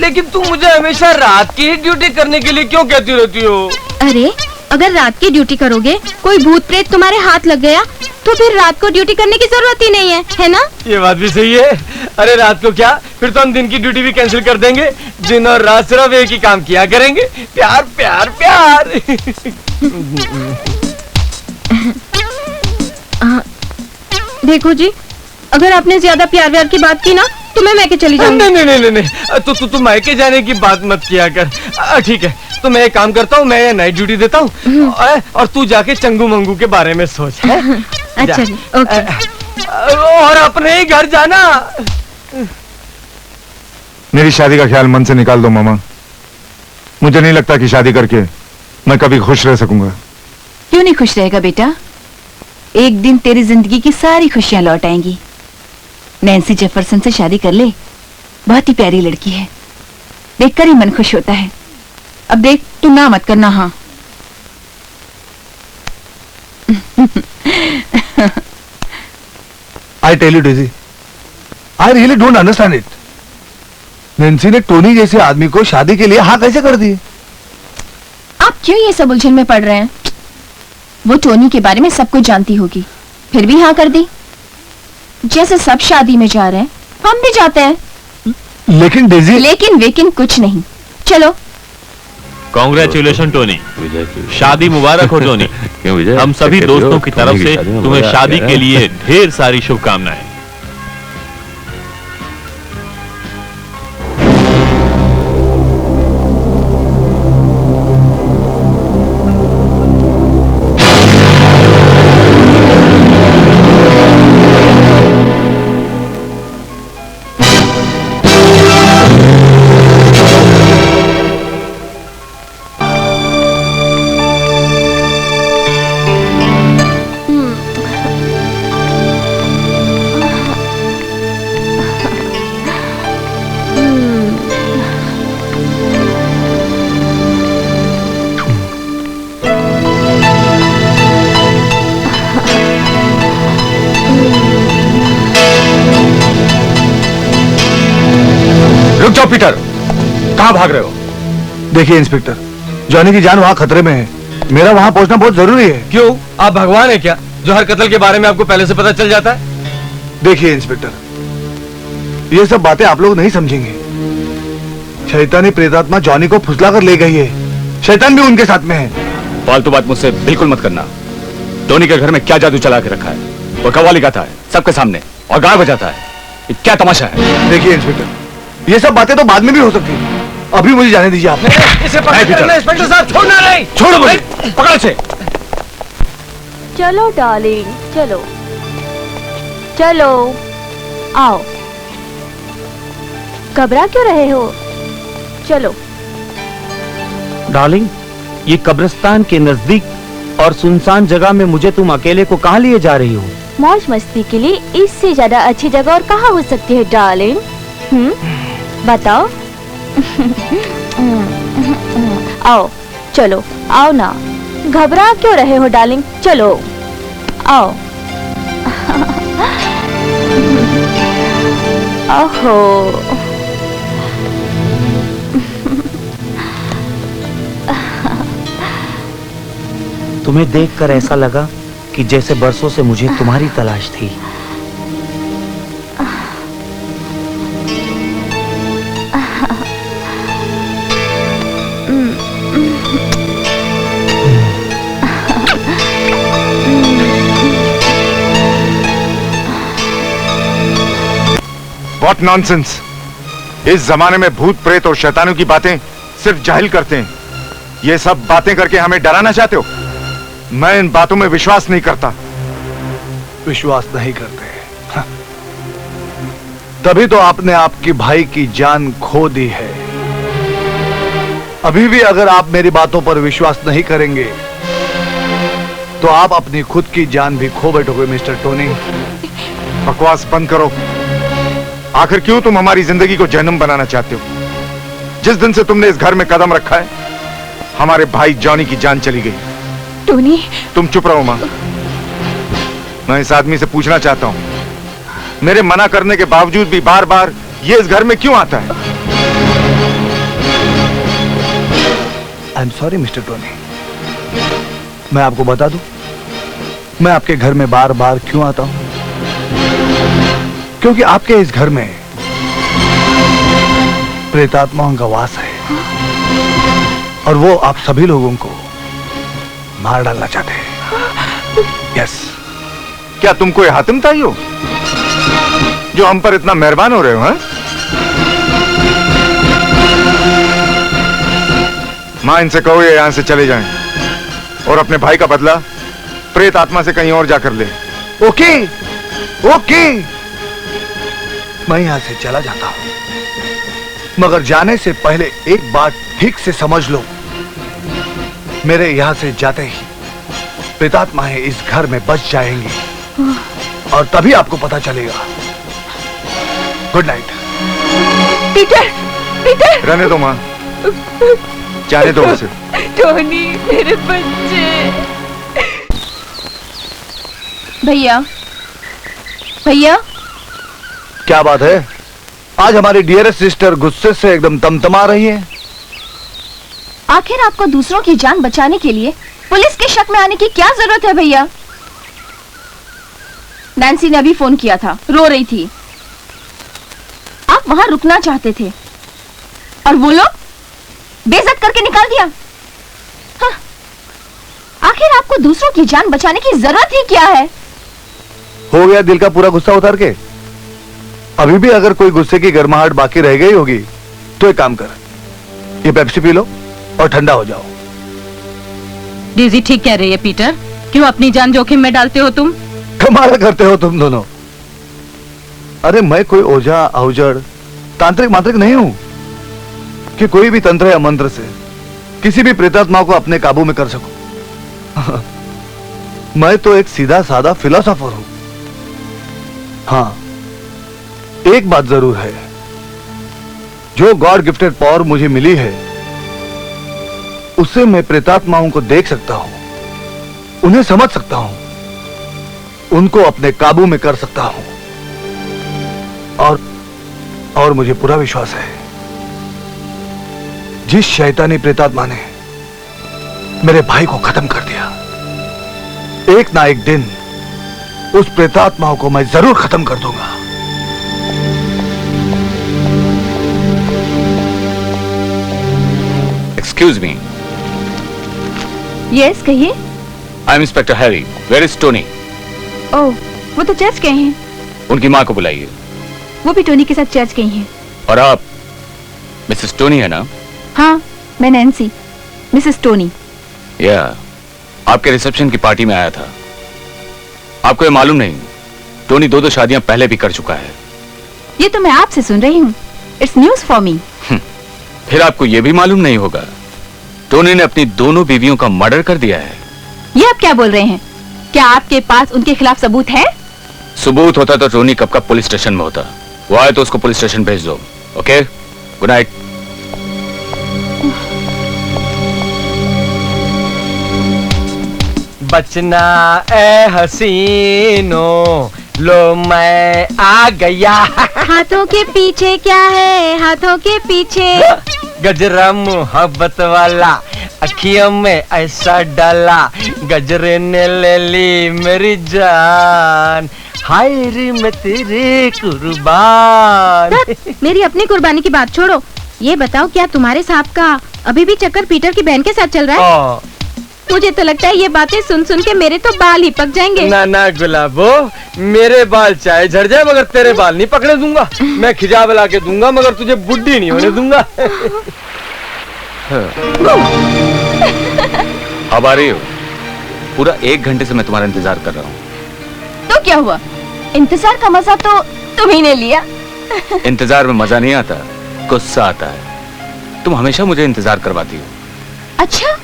S5: लेकिन तू मुझे हमेशा रात की ही ड्यूटी करने के लिए क्यों कहती रहती हो?
S1: अरे अगर रात की ड्यूटी करोगे, कोई भूत प्रेत तुम्हारे हाथ लग गया तो फिर रात को ड्यूटी करने की जरूरत ही नहीं है ना? ये
S5: बात भी सही है। अरे रात को क्या, फिर तो हम दिन की ड्यूटी भी कैंसिल कर देंगे। दिन और रात सिर्फ एक ही काम किया करेंगे, प्यार प्यार प्यार।
S1: देखो जी, अगर आपने ज्यादा प्यार व्यार की बात की ना तो मैं मैके चली जाऊंगी।
S5: नहीं, तू मायके जाने की बात मत किया कर। ठीक है, तो मैं एक काम करता हूँ, मैं नाइट ड्यूटी देता हूँ और तू जाके चंगू मंगू के बारे में सोच।
S1: अच्छा जी, ओके।
S5: और अपने ही घर जाना।
S2: मेरी शादी का ख्याल मन से निकाल दो मामा। मुझे नहीं लगता कि शादी करके मैं कभी खुश रह सकूंगा।
S3: क्यों नहीं खुश रहेगा बेटा? एक दिन तेरी जिंदगी की सारी खुशियां लौट आएंगी। नैन्सी जेफरसन से शादी कर ले, बहुत ही प्यारी लड़की है, देखकर ही मन खुश होता है। अब देख, तू ना मत करना। हाँ
S2: I tell you Daisy, I really don't understand it. Nancy ने टोनी जैसे आदमी को शादी के लिए हाँ कैसे कर दी?
S3: आप क्यों ये सब उलझन में पड़ रहे हैं? वो टोनी के बारे में सब कुछ जानती होगी, फिर भी हाँ कर दी। जैसे सब शादी में जा रहे हैं, हम भी जाते हैं।
S2: लेकिन डेजी,
S3: लेकिन वेकिन कुछ नहीं। चलो।
S4: कांग्रेचुलेशन टोनी, शादी मुबारक हो टोनी। हम सभी दोस्तों की तरफ से तुम्हें शादी के लिए ढेर सारी शुभकामनाएं।
S2: रुक जाओ पीटर, कहां भाग रहे हो? देखिए इंस्पेक्टर, जॉनी की जान वहां खतरे में है, मेरा वहां पहुंचना बहुत जरूरी है।
S5: क्यों, आप भगवान है क्या जो हर कत्ल के बारे में आपको पहले से पता चल जाता है?
S2: देखिए इंस्पेक्टर, ये सब बातें आप लोग नहीं समझेंगे। शैतानी प्रेतात्मा जॉनी को फुसला कर ले गई है, शैतान भी उनके साथ में है।
S4: फालतू बात मुझसे बिल्कुल मत करना। टोनी के घर में क्या जादू चला के रखा है? वो कव्वाली गाता है सबके सामने और गाना बजाता है, ये क्या तमाशा है?
S2: देखिए इंस्पेक्टर, ये सब बातें तो बाद में भी हो सकती है, अभी मुझे जाने दीजिए आप।
S5: इसे पकड़ना इंस्पेक्टर साहब, छोड़ना नहीं।
S2: छोड़ो मुझे, पकड़ से।
S1: चलो डार्लिंग, चलो चलो, आओ। घबरा क्यों रहे हो? चलो।
S7: डार्लिंग, ये कब्रिस्तान के नजदीक और सुनसान जगह में मुझे तुम अकेले को कहाँ लिए जा रही हो?
S1: मौज मस्ती के लिए इससे ज्यादा अच्छी जगह और कहाँ हो सकती है डार्लिंग? बताओ। आओ, चलो आओ ना, घबरा क्यों रहे हो डार्लिंग, चलो आओ। ओहो
S7: तुम्हें देखकर ऐसा लगा कि जैसे बरसों से मुझे तुम्हारी तलाश थी।
S2: What nonsense! इस जमाने में भूत प्रेत और शैतानों की बातें सिर्फ जाहिल करते हैं। ये सब बातें करके हमें डराना चाहते हो? मैं इन बातों में विश्वास नहीं करता।
S8: विश्वास नहीं करते? हाँ। तभी तो आपने आपकी भाई की जान खो दी है। अभी भी अगर आप मेरी बातों पर विश्वास नहीं करेंगे तो आप अपनी खुद की जान भी खो बैठोगे मिस्टर टोनी।
S2: बकवास बंद करो। आखिर क्यों तुम हमारी जिंदगी को जहन्नुम बनाना चाहते हो? जिस दिन से तुमने इस घर में कदम रखा है, हमारे भाई जॉनी की जान चली गई।
S3: टोनी,
S2: तुम चुप रहो मां। मैं इस आदमी से पूछना चाहता हूं, मेरे मना करने के बावजूद भी बार बार ये इस घर में क्यों आता है?
S8: I am sorry mister Tony. मैं आपको बता दूं, मैं आपके घर में बार बार क्यों आता हूं? क्योंकि आपके इस घर में प्रेतात्माओं का वास है और वो आप सभी लोगों को मार डालना चाहते हैं। यस।
S2: क्या तुम कोई हातिम ताई हो जो हम पर इतना मेहरबान हो रहे हो? हैं? मां, इनसे कहो ये यहां से चले जाएं और अपने भाई का बदला प्रेत आत्मा से कहीं और जाकर ले।
S8: ओके ओके, मैं यहां से चला जाता हूं, मगर जाने से पहले एक बात ठीक से समझ लो। मेरे यहां से जाते ही प्रेतात्माएं इस घर में बच जाएंगी और तभी आपको पता चलेगा। Good night.
S3: Peter, Peter.
S2: रहने दो मां, जाने दो उसे।
S3: टोनी, मेरे बच्चे। भैया, भैया।
S8: क्या बात है? आज हमारी डियरेस्ट सिस्टर गुस्से से एकदम तमतमा रही है।
S3: आखिर आपको दूसरों की जान बचाने के लिए पुलिस के शक में आने की क्या जरूरत है भैया? नैन्सी ने अभी फोन किया था, रो रही थी। आप वहां रुकना चाहते थे और वो लोग बेइज्जत करके निकाल दिया। हाँ। आखिर आपको दूसरों की जान बचाने की जरूरत ही क्या है?
S8: हो गया दिल का पूरा गुस्सा उतार के? अभी भी अगर कोई गुस्से की गर्माहट बाकी रह गई होगी तो एक काम कर, ये पेप्सी पी लो और ठंडा हो जाओ।
S1: डेजी ठीक कह रही है पीटर, क्यों अपनी जान जोखिम में डालते हो तुम?
S8: कमाल करते हो तुम दोनों। अरे मैं कोई ओझा अवजड़ तांत्रिक मांत्रिक नहीं हूं कि कोई भी तंत्र या मंत्र से किसी भी प्रेतात्मा को अपने काबू में कर सकूं। मैं तो एक सीधा साधा फिलोसोफर हूं। हाँ, एक बात जरूर है, जो गॉड गिफ्टेड पावर मुझे मिली है उससे मैं प्रेतात्माओं को देख सकता हूं, उन्हें समझ सकता हूं, उनको अपने काबू में कर सकता हूं। और मुझे पूरा विश्वास है, जिस शैतानी प्रेतात्मा ने मेरे भाई को खत्म कर दिया, एक ना एक दिन उस प्रेतात्माओं को मैं जरूर खत्म कर दूंगा।
S4: Excuse me.
S3: यस, कहिए।
S4: I am inspector Harry. Where is Tony?
S3: Oh, वो तो चर्च गए हैं।
S4: उनकी माँ को बुलाइए।
S3: वो भी टोनी के साथ चर्च गई हैं।
S4: और आप मिसेस टोनी है ना?
S3: हाँ, मैं नैन्सी, मिसेस टोनी।
S4: या, आपके रिसेप्शन की पार्टी में आया था। आपको ये मालूम नहीं, टोनी दो शादियां पहले भी कर चुका है।
S3: ये तो मैं आपसे सुन रही हूँ। It's news for me.
S4: फिर आपको ये भी मालूम नहीं होगा, टोनी ने अपनी दोनों बीवियों का मर्डर कर दिया है।
S3: ये आप क्या बोल रहे हैं? क्या आपके पास उनके खिलाफ सबूत है?
S4: सबूत होता तो टोनी कब का पुलिस स्टेशन में होता। वो आए तो उसको पुलिस स्टेशन भेज दो। Okay, good night.
S5: बचना ए हसीनो, लो मैं आ गया।
S1: हाथों के पीछे क्या है, हाथों के पीछे?
S5: गजरा मोहब्बत वाला, अखियों में ऐसा डाला, गजरे ने ले ली मेरी जान, हाय रे मैं तेरे कुर्बान।
S1: मेरी अपनी कुर्बानी की बात छोड़ो, ये बताओ क्या तुम्हारे साहब का अभी भी चक्कर पीटर की बहन के साथ चल रहा है? मुझे तो लगता है ये बातें सुन सुन के मेरे तो बाल ही पक जाएंगे।
S5: ना ना गुलाबो, मेरे बाल चाहे झड़ जाए मगर तेरे बाल नहीं पकड़ने दूंगा। मैं खिजाब ला के दूंगा मगर तुझे बुड्ढी नहीं होने दूंगा।
S4: अब आ रही हो? पूरा 1 घंटे से मैं तुम्हारा इंतजार कर रहा हूँ।
S3: तो क्या हुआ, इंतजार का मजा तो तुम्ही ने लिया।
S4: इंतजार में मजा नहीं आता, गुस्सा आता है। तुम हमेशा मुझे इंतजार करवाती हो।
S3: अच्छा,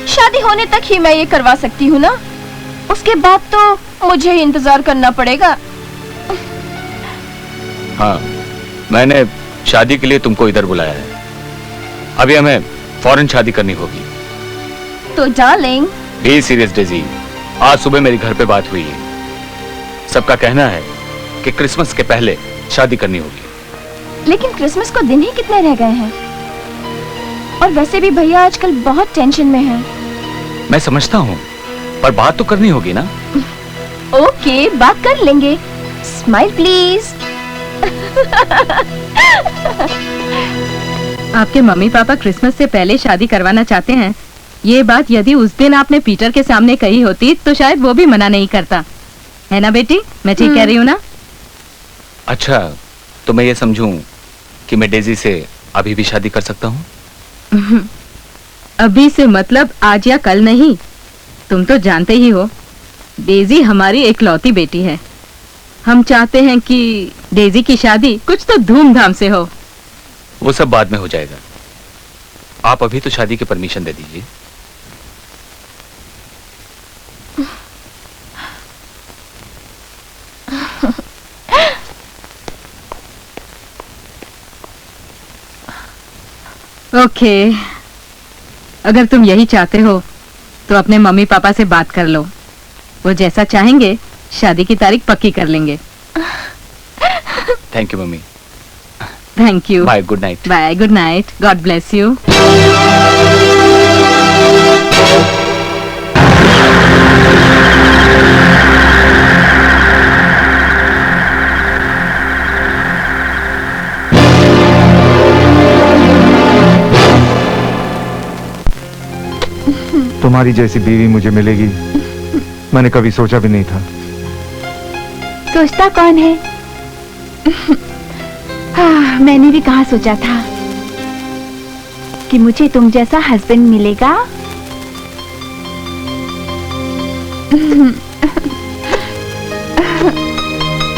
S3: शादी होने तक ही मैं ये करवा सकती हूँ ना, उसके बाद तो मुझे ही इंतजार करना पड़ेगा।
S4: हाँ, मैंने शादी के लिए तुमको इधर बुलाया है। अभी हमें फौरन शादी करनी होगी।
S3: तो डार्लिंग,
S4: बी सीरियस डेजी, आज सुबह मेरे घर पे बात हुई है। सबका कहना है कि क्रिसमस के पहले शादी करनी होगी।
S3: लेकिन क्रिसमस को दिन ही कितने रह गए हैं, और वैसे भी भैया आजकल बहुत टेंशन में हैं।
S4: मैं समझता हूँ, पर बात तो करनी होगी ना।
S3: ओके, बात कर लेंगे। Smile please.
S6: आपके मम्मी पापा क्रिसमस से पहले शादी करवाना चाहते हैं। ये बात यदि उस दिन आपने पीटर के सामने कही होती तो शायद वो भी मना नहीं करता, है ना बेटी? मैं ठीक कह रही हूँ ना?
S4: अच्छा, तो मैं ये समझूं कि मैं डेजी से अभी भी शादी कर सकता हूँ?
S6: अभी से मतलब आज या कल नहीं। तुम तो जानते ही हो, डेजी हमारी इकलौती बेटी है। हम चाहते हैं कि डेजी की शादी कुछ तो धूमधाम से हो।
S4: वो सब बाद में हो जाएगा। आप अभी तो शादी की परमिशन दे दीजिए।
S6: ओके, अगर तुम यही चाहते हो तो अपने मम्मी पापा से बात कर लो। वो जैसा चाहेंगे शादी की तारीख पक्की कर लेंगे।
S4: Thank you mummy.
S6: Thank you.
S4: Bye, good night.
S6: Bye, good night. God bless you.
S8: तुम्हारी जैसी बीवी मुझे मिलेगी मैंने कभी सोचा भी नहीं था।
S3: सोचता कौन है? हाँ, मैंने भी कहाँ सोचा था कि मुझे तुम जैसा हस्बैंड मिलेगा।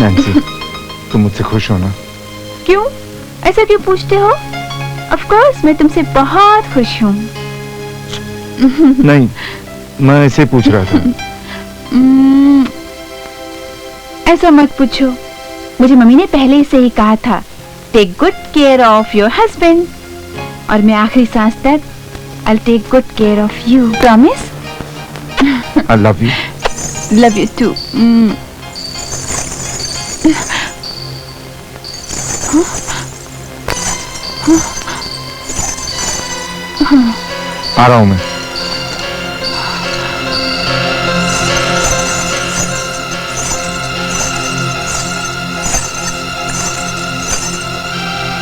S8: नैन्सी, तुम मुझसे खुश हो ना?
S3: क्यों? ऐसा क्यों पूछते हो? ऑफ कोर्स मैं तुमसे बहुत खुश हूँ।
S8: नहीं, मैं ऐसे पूछ रहा था।
S3: ऐसा मत पूछो, मुझे मम्मी ने पहले से ही कहा था, take good care of your husband, और मैं आखिरी सांस तक I'll take good care of you. Promise?
S8: I love you.
S3: Love you too.
S8: आ रहा हूं मैं।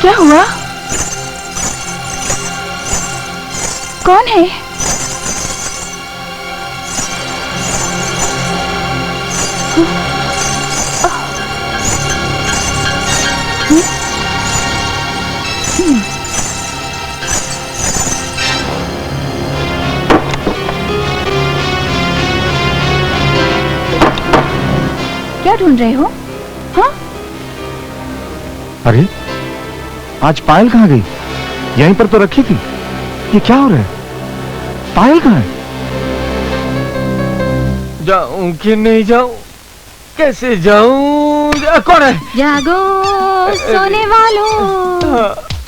S3: क्या हुआ? कौन है? क्या ढूंढ रहे हो? हाँ?
S8: अरे, आज पायल कहाँ गई? यहीं पर तो रखी थी। ये क्या हो रहा है? पायल कहाँ है?
S5: जाऊं कि नहीं जाऊं? कैसे जाऊं? कौन है?
S1: जागो सोने वालों,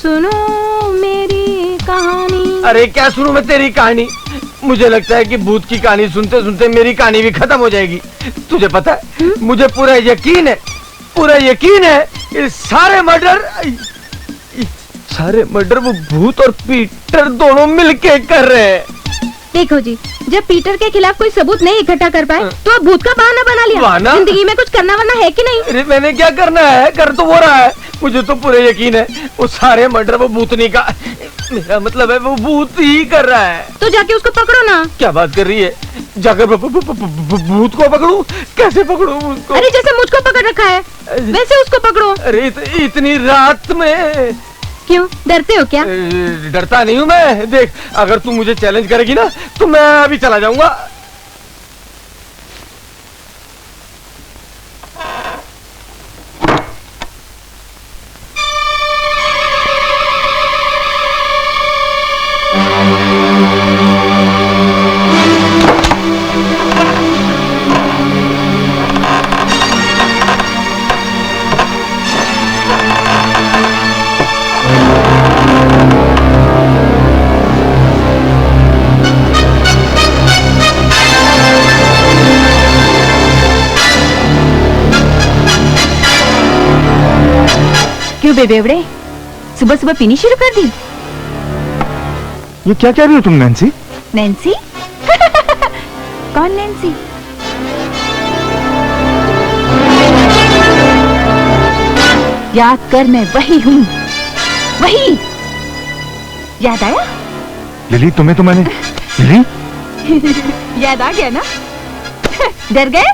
S1: सुनो मेरी कहानी।
S5: अरे क्या सुनूं मैं तेरी कहानी? मुझे लगता है कि भूत की कहानी सुनते सुनते मेरी कहानी भी खत्म हो जाएगी। तुझे पता है, मुझे पूरा यकीन है ये सारे मर्डर वो भूत और पीटर दोनों मिलके कर रहे हैं।
S1: देखो जी, जब पीटर के खिलाफ कोई सबूत नहीं इकट्ठा कर पाए तो अब भूत का बहाना बना लिया।
S5: बहाना?
S1: जिंदगी में कुछ करना वरना है कि नहीं?
S5: अरे मैंने क्या करना है, कर तो वो रहा है। मुझे तो पूरे यकीन है वो सारे मर्डर वो भूतनी का, मेरा मतलब है वो भूत ही कर रहा है।
S1: तो जाके उसको पकड़ो ना।
S5: क्या बात कर रही है, जाकर भूत को पकड़ूं? कैसे पकड़ूं उसको?
S1: अरे जैसे मुझको पकड़ रखा है वैसे उसको पकड़ो।
S5: अरे इतनी रात में
S1: क्यों, डरते हो क्या?
S5: डरता नहीं हूँ मैं। देख, अगर तू मुझे चैलेंज करेगी ना तो मैं अभी चला जाऊंगा।
S3: क्यों बेबेवड़े, सुबह सुबह पीनी शुरू कर दी?
S8: ये क्या कह रही हो तुम नैन्सी?
S3: नैन्सी? कौन नैन्सी? याद कर, मैं वही हूँ, वही। याद आया?
S8: लिली, तुम्हें तो मैंने लिली
S3: याद आ गया ना? डर गए?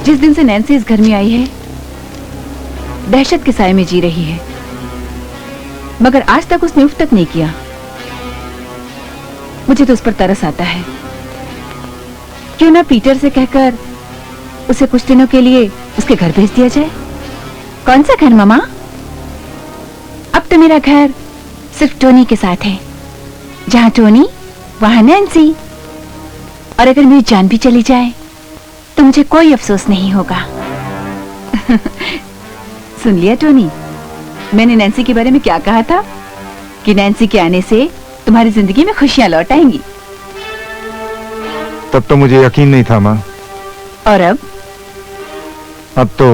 S3: जिस दिन से नैन्सी इस घर में आई है दहशत के साए में जी रही है, मगर आज तक उसने उफ तक नहीं किया। मुझे तो उस पर तरस आता है। क्यों ना पीटर से कहकर उसे कुछ दिनों के लिए उसके घर भेज दिया जाए। कौन सा घर मामा? अब तो मेरा घर सिर्फ टोनी के साथ है। जहां टोनी वहां नैन्सी। और अगर मेरी जान भी चली जाए तो मुझे कोई अफसोस नहीं होगा। सुन लिया टोनी, मैंने नैन्सी के बारे में क्या कहा था? कि नैन्सी के आने से तुम्हारी जिंदगी में खुशियां लौट आएंगी।
S8: तब तो मुझे यकीन नहीं था माँ।
S3: और अब
S8: तो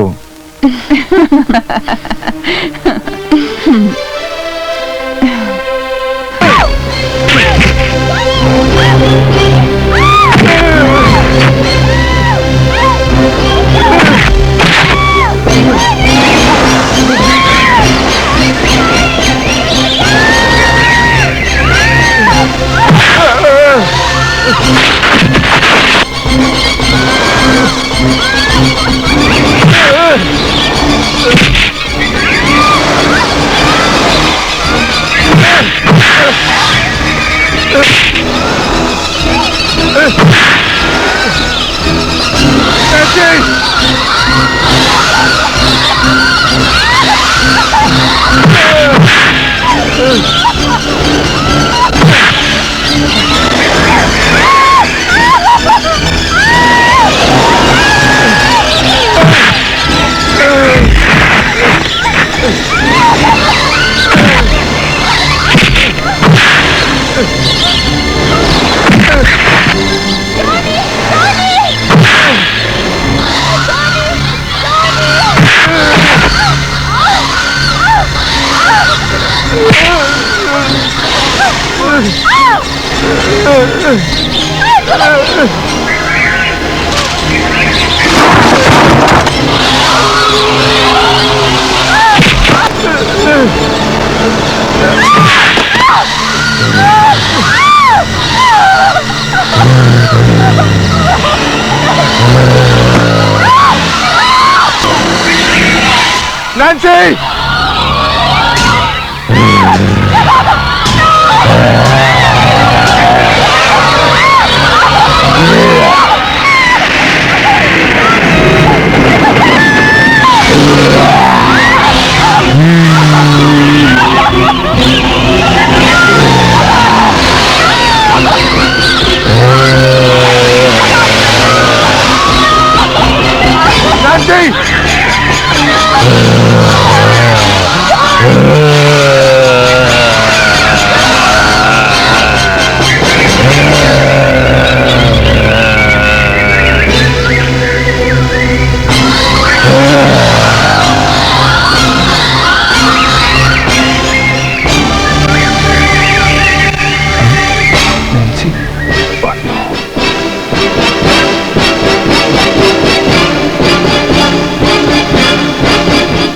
S8: Nancy!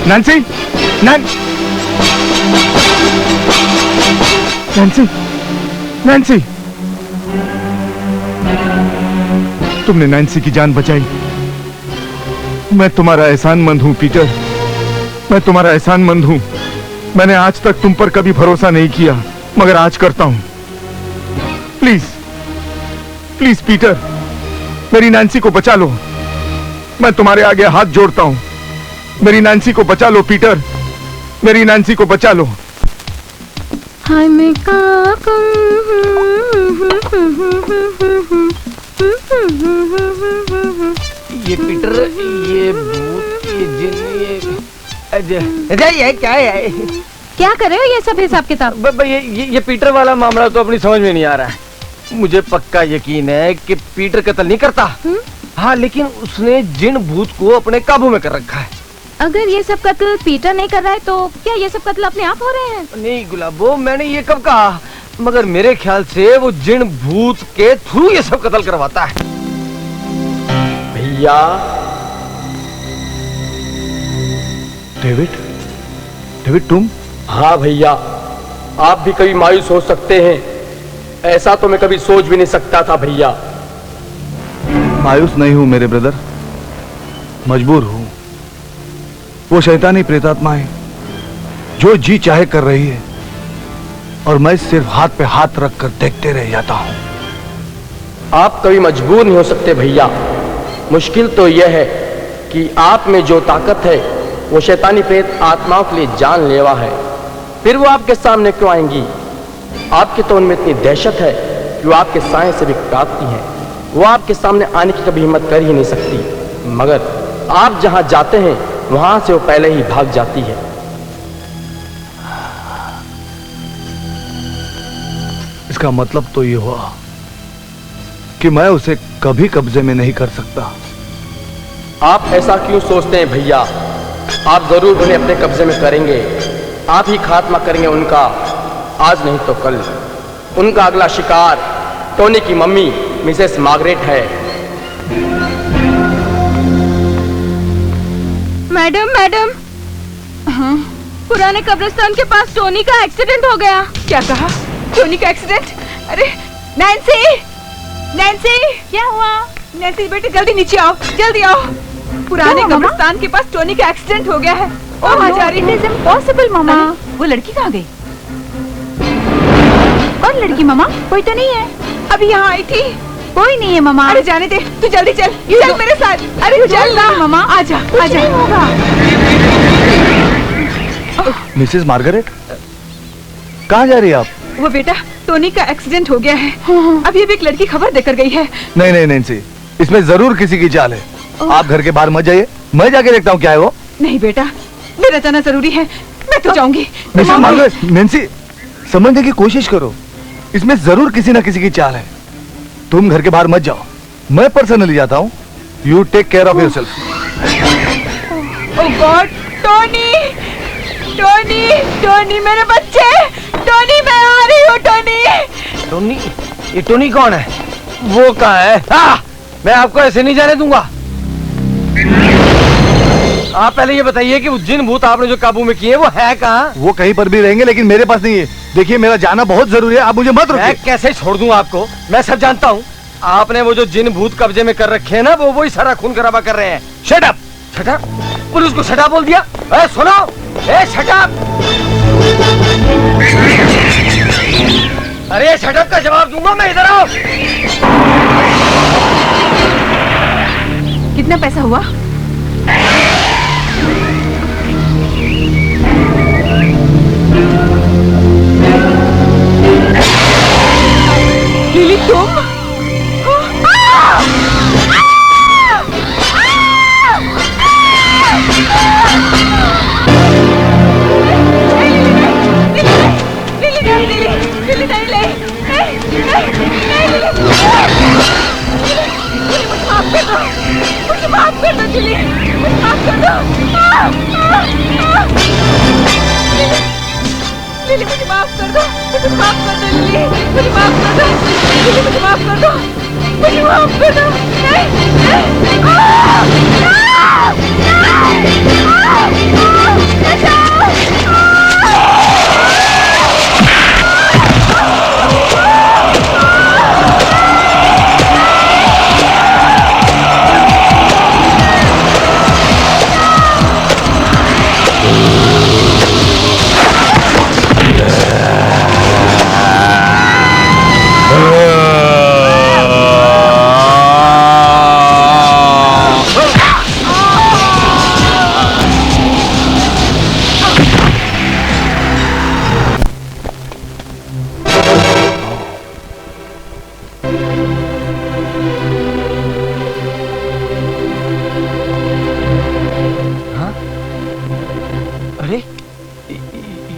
S8: Nancy! Nancy! Nancy! Nancy! तुमने नैन्सी की जान बचाई। मैं तुम्हारा एहसानमंद हूं पीटर, मैं तुम्हारा एहसानमंद हूं। मैंने आज तक तुम पर कभी भरोसा नहीं किया, मगर आज करता हूं। प्लीज प्लीज पीटर, मेरी नैन्सी को बचा लो। मैं तुम्हारे आगे हाथ जोड़ता हूं। मेरी नैन्सी को बचा लो पीटर, मेरी नैन्सी को बचा लो।
S1: हाय मैं काकम।
S5: ये पीटर, ये भूत, ये जिन, ये क्या है?
S1: क्या कर रहे हो ये सब हिसाब किताब?
S5: ये पीटर वाला मामला तो अपनी समझ में नहीं आ रहा है। मुझे पक्का यकीन है कि पीटर कत्ल नहीं करता। हाँ, लेकिन उसने जिन भूत को अपने काबू में कर रखा है।
S1: अगर ये सब कत्ल पीटर नहीं कर रहा है तो क्या ये सब कत्ल अपने आप हो रहे हैं?
S5: नहीं गुलाबो, मैंने ये कब कहा? मगर मेरे ख्याल से वो जिन भूत के थ्रू ये सब कत्ल करवाता है। भैया
S8: डेविड तुम?
S9: हाँ भैया, आप भी कभी मायूस हो सकते हैं, ऐसा तो मैं कभी सोच भी नहीं सकता था भैया।
S8: मायूस नहीं हूं मेरे ब्रदर, मजबूर हूं। वो शैतानी प्रेतात्माएं जो जी चाहे कर रही है और मैं सिर्फ हाथ पे हाथ रखकर देखते रह जाता हूं।
S9: आप कभी मजबूर नहीं हो सकते भैया। मुश्किल तो यह है कि आप में जो ताकत है वो शैतानी प्रेत आत्माओं के लिए जानलेवा है। फिर वो आपके सामने क्यों आएंगी? आपके तो उनमें इतनी दहशत है कि वो आपके साए से भी कांपती हैं। वो आपके सामने आने की कभी हिम्मत कर ही नहीं सकती, मगर आप जहां जाते हैं वहां से वो पहले ही भाग जाती है।
S8: इसका मतलब तो ये हुआ कि मैं उसे कभी कब्जे में नहीं कर सकता।
S9: आप ऐसा क्यों सोचते हैं भैया? आप जरूर उन्हें अपने कब्जे में करेंगे। आप ही खात्मा करेंगे उनका, आज नहीं तो कल। उनका अगला शिकार टोनी की मम्मी मिसेस मार्गरेट है।
S1: मैडम मैडम, हाँ? पुराने कब्रिस्तान के पास टोनी का एक्सीडेंट हो गया।
S3: क्या कहा? टोनी का एक्सीडेंट? अरे नैन्सी! नैन्सी!
S1: क्या हुआ?
S3: नैन्सी बेटे जल्दी नीचे आओ, जल्दी आओ। पुराने कब्रिस्तान के पास टोनी का एक्सीडेंट हो गया है।
S1: Oh no, it is impossible mama.
S3: वो लड़की कहाँ गई? कौन लड़की मामा? कोई तो नहीं है। अभी यहाँ आई थी।
S1: कोई नहीं है मामा।
S3: अरे जाने दे, तू जल्दी चल, चल मेरे साथ। अरे चल ना
S1: मामा,
S3: आजा आजा।
S8: मिसेस मार्गरेट, कहाँ जा रही है आप?
S3: वो बेटा, टोनी का एक्सीडेंट हो गया है। अभी एक लड़की खबर देकर गई है।
S8: नहीं नैन्सी, इसमें जरूर किसी की चाल है। आप घर के बाहर मत जाइए, मैं जाके देखता हूँ क्या है वो।
S3: नहीं बेटा, मेरा जाना जरूरी है, मैं तो जाऊंगी।
S8: मिसेस मार्गरेट, नैन्सी समझने की कोशिश करो, इसमें जरूर किसी ना किसी की चाल है। तुम घर के बाहर मत जाओ, मैं पर्सनली जाता हूँ। You take care of yourself.
S3: Oh God, Tony Tony Tony मेरे बच्चे, टोनी मैं आ रही हूँ। Tony
S5: Tony? ये टोनी कौन है? वो कहाँ है? मैं आपको ऐसे नहीं जाने दूंगा। आप पहले ये बताइए कि वो जिन भूत आपने जो काबू में किए वो है कहाँ?
S8: वो कहीं पर भी रहेंगे, लेकिन मेरे पास नहीं है। देखिए मेरा जाना बहुत जरूरी है, आप मुझे मत रोकिए।
S5: मैं कैसे छोड़ दूं आपको? मैं सब जानता हूँ। आपने वो जो जिन भूत कब्जे में कर रखे हैं ना, वो वही सारा खून खराबा कर रहे हैं। Shut up! Shut up! Police को शट अप बोल दिया? सुनो, शट अप! अरे शट अप का जवाब दूंगा मैं, इधर आओ।
S3: कितना पैसा हुआ? लिली तुम?
S1: मुझे माफ कर दो जुली, मुझे माफ कर दो। लिली मुझे माफ कर दो, मुझे माफ कर दो लिली, मुझे माफ कर दो लिली, मुझे माफ कर दो, मुझे माफ कर दो।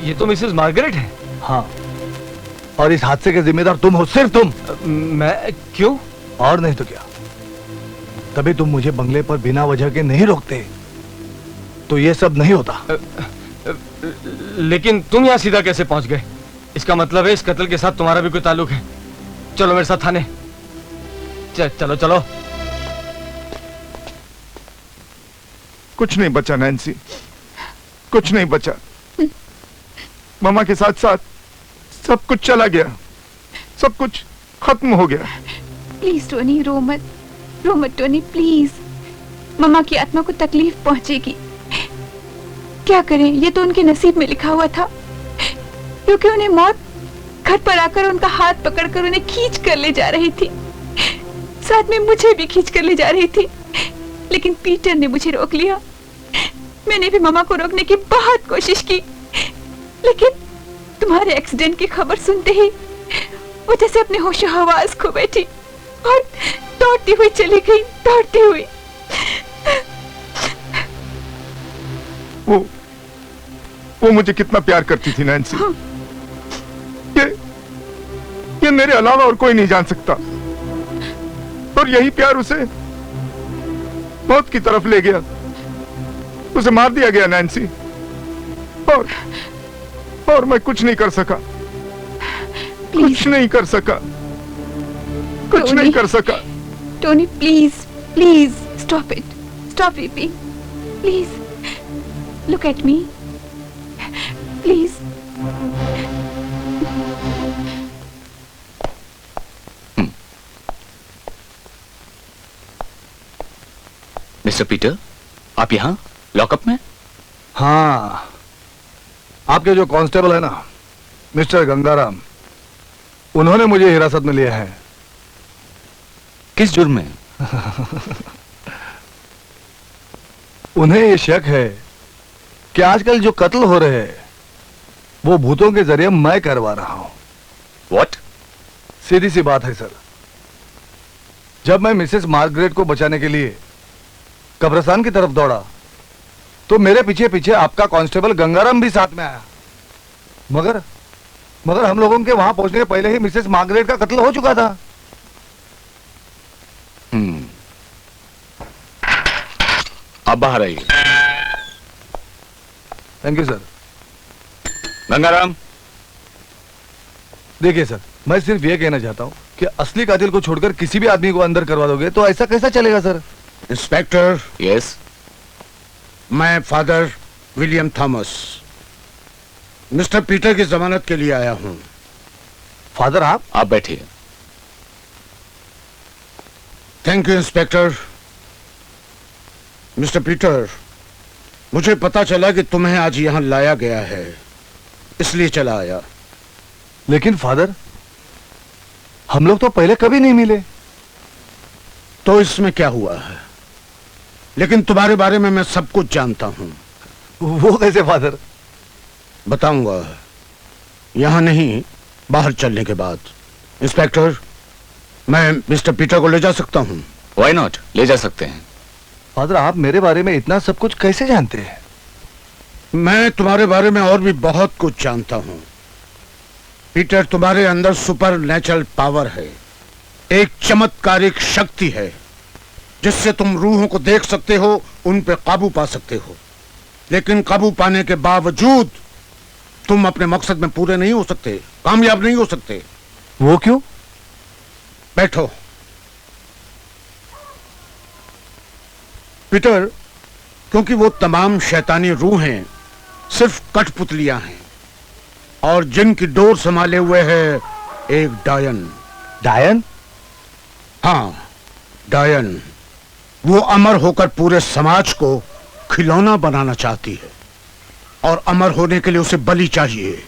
S1: नहीं
S5: तो मिसेस मार्गरेट है।
S8: हाँ, और इस हादसे के जिम्मेदार तुम हो, सिर्फ तुम।
S5: मैं? क्यों?
S8: और नहीं तो क्या, तभी तुम मुझे बंगले पर बिना वजह के नहीं रोकते, तो ये सब नहीं होता।
S5: लेकिन तुम यहाँ सीधा कैसे पहुंच गए? इसका मतलब है इस कत्ल के साथ तुम्हारा भी कोई ताल्लुक है। चलो मेरे साथ थाने। चलो चलो।
S2: कुछ नहीं बचा नैन्सी, कुछ नहीं बचा। मामा के साथ साथ सब कुछ चला गया, सब कुछ खत्म हो गया।
S3: प्लीज टोनी, रो मत टोनी, प्लीज। मम्मा की आत्मा को तकलीफ पहुंचेगी। क्या करें, ये तो उनके नसीब में लिखा हुआ था, क्योंकि उन्हें मौत घर पर आकर उनका हाथ पकड़कर उन्हें खींच कर ले जा रही थी, साथ में मुझे भी खींच कर ले जा रही थी। लेकिन पीटर ने मुझे रोक लिया। मैंने भी मम्मा को रोकने की बहुत कोशिश की, लेकिन तुम्हारे एक्सीडेंट की खबर सुनते ही वो जैसे अपने होशो हवास खो बैठी और दौड़ती हुई चली गई, दौड़ती हुई।
S2: वो मुझे कितना प्यार करती थी नैन्सी, ये मेरे अलावा और कोई नहीं जान सकता। और यही प्यार उसे मौत की तरफ ले गया। उसे मार दिया गया नैन्सी, और मैं कुछ नहीं कर सका, कुछ नहीं कर सका, कुछ नहीं कर सका।
S3: Tony please, please stop it, stop weeping, please look at me, please.
S4: Mister Peter, आप यहाँ लॉकअप में?
S8: हाँ, आपके जो कांस्टेबल है ना, मिस्टर गंगाराम, उन्होंने मुझे हिरासत में लिया है।
S4: किस जुर्म में?
S8: उन्हें ये शक है कि आजकल जो कत्ल हो रहे हैं वो भूतों के जरिए मैं करवा रहा हूं।
S4: What?
S8: सीधी सी बात है सर, जब मैं मिसेस मार्गरेट को बचाने के लिए कब्रिस्तान की तरफ दौड़ा तो मेरे पीछे पीछे आपका कांस्टेबल गंगाराम भी साथ में आया, मगर हम लोगों के वहां पहुंचने के पहले ही मिसेस मार्गरेट का कत्ल हो चुका था।
S4: आप बाहर आइए।
S8: Thank you sir.
S4: गंगाराम,
S8: देखिए सर, मैं सिर्फ ये कहना चाहता हूं कि असली कातिल को छोड़कर किसी भी आदमी को अंदर करवा दोगे तो ऐसा कैसा चलेगा सर?
S10: इंस्पेक्टर।
S4: यस।
S10: मैं father William Thomas mister Peter की जमानत के लिए आया हूं।
S8: फादर आप
S4: बैठिए।
S10: Thank you inspector. Mister Peter, मुझे पता चला कि तुम्हें आज यहां लाया गया है, इसलिए चला आया।
S8: लेकिन फादर, हम लोग तो पहले कभी नहीं मिले।
S10: तो इसमें क्या हुआ है? लेकिन तुम्हारे बारे में मैं सब कुछ जानता हूं।
S8: वो कैसे फादर?
S10: बताऊंगा, यहां नहीं, बाहर चलने के बाद। इंस्पेक्टर, मैं मिस्टर पीटर को ले जा सकता हूं?
S4: व्हाई नॉट, ले जा सकते हैं।
S8: फादर, आप मेरे बारे में इतना सब कुछ कैसे जानते हैं?
S10: मैं तुम्हारे बारे में और भी बहुत कुछ जानता हूं। पीटर, तुम्हारे अंदर सुपर नेचुरल पावर है, एक चमत्कारिक शक्ति है जिससे तुम रूहों को देख सकते हो, उन पे काबू पा सकते हो। लेकिन काबू पाने के बावजूद तुम अपने मकसद में पूरे नहीं हो सकते, कामयाब नहीं हो सकते।
S8: वो क्यों?
S10: बैठो। पीटर, क्योंकि वो तमाम शैतानी रूहें सिर्फ कठपुतलियां हैं और जिनकी डोर संभाले हुए है एक डायन।
S8: डायन?
S10: हाँ, डायन। वो अमर होकर पूरे समाज को खिलौना बनाना चाहती है और अमर होने के लिए उसे बलि चाहिए,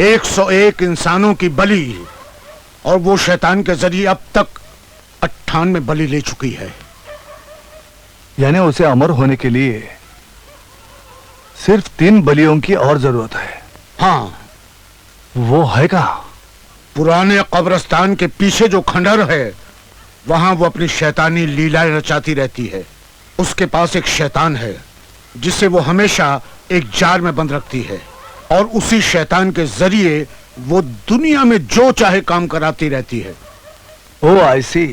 S10: 101 इंसानों की बलि। और वो शैतान के जरिए अब तक 98 बलि ले चुकी है।
S8: यानी उसे अमर होने के लिए सिर्फ 3 बलियों की और जरूरत है।
S10: हाँ।
S8: वो है कहां?
S10: पुराने कब्रिस्तान के पीछे जो खंडहर है, वहां वो अपनी शैतानी लीलाएं रचाती रहती है। उसके पास एक शैतान है जिसे वो हमेशा एक जार में बंद रखती है और उसी शैतान के जरिए वो दुनिया में जो चाहे काम कराती रहती है।
S8: ओ आई सी।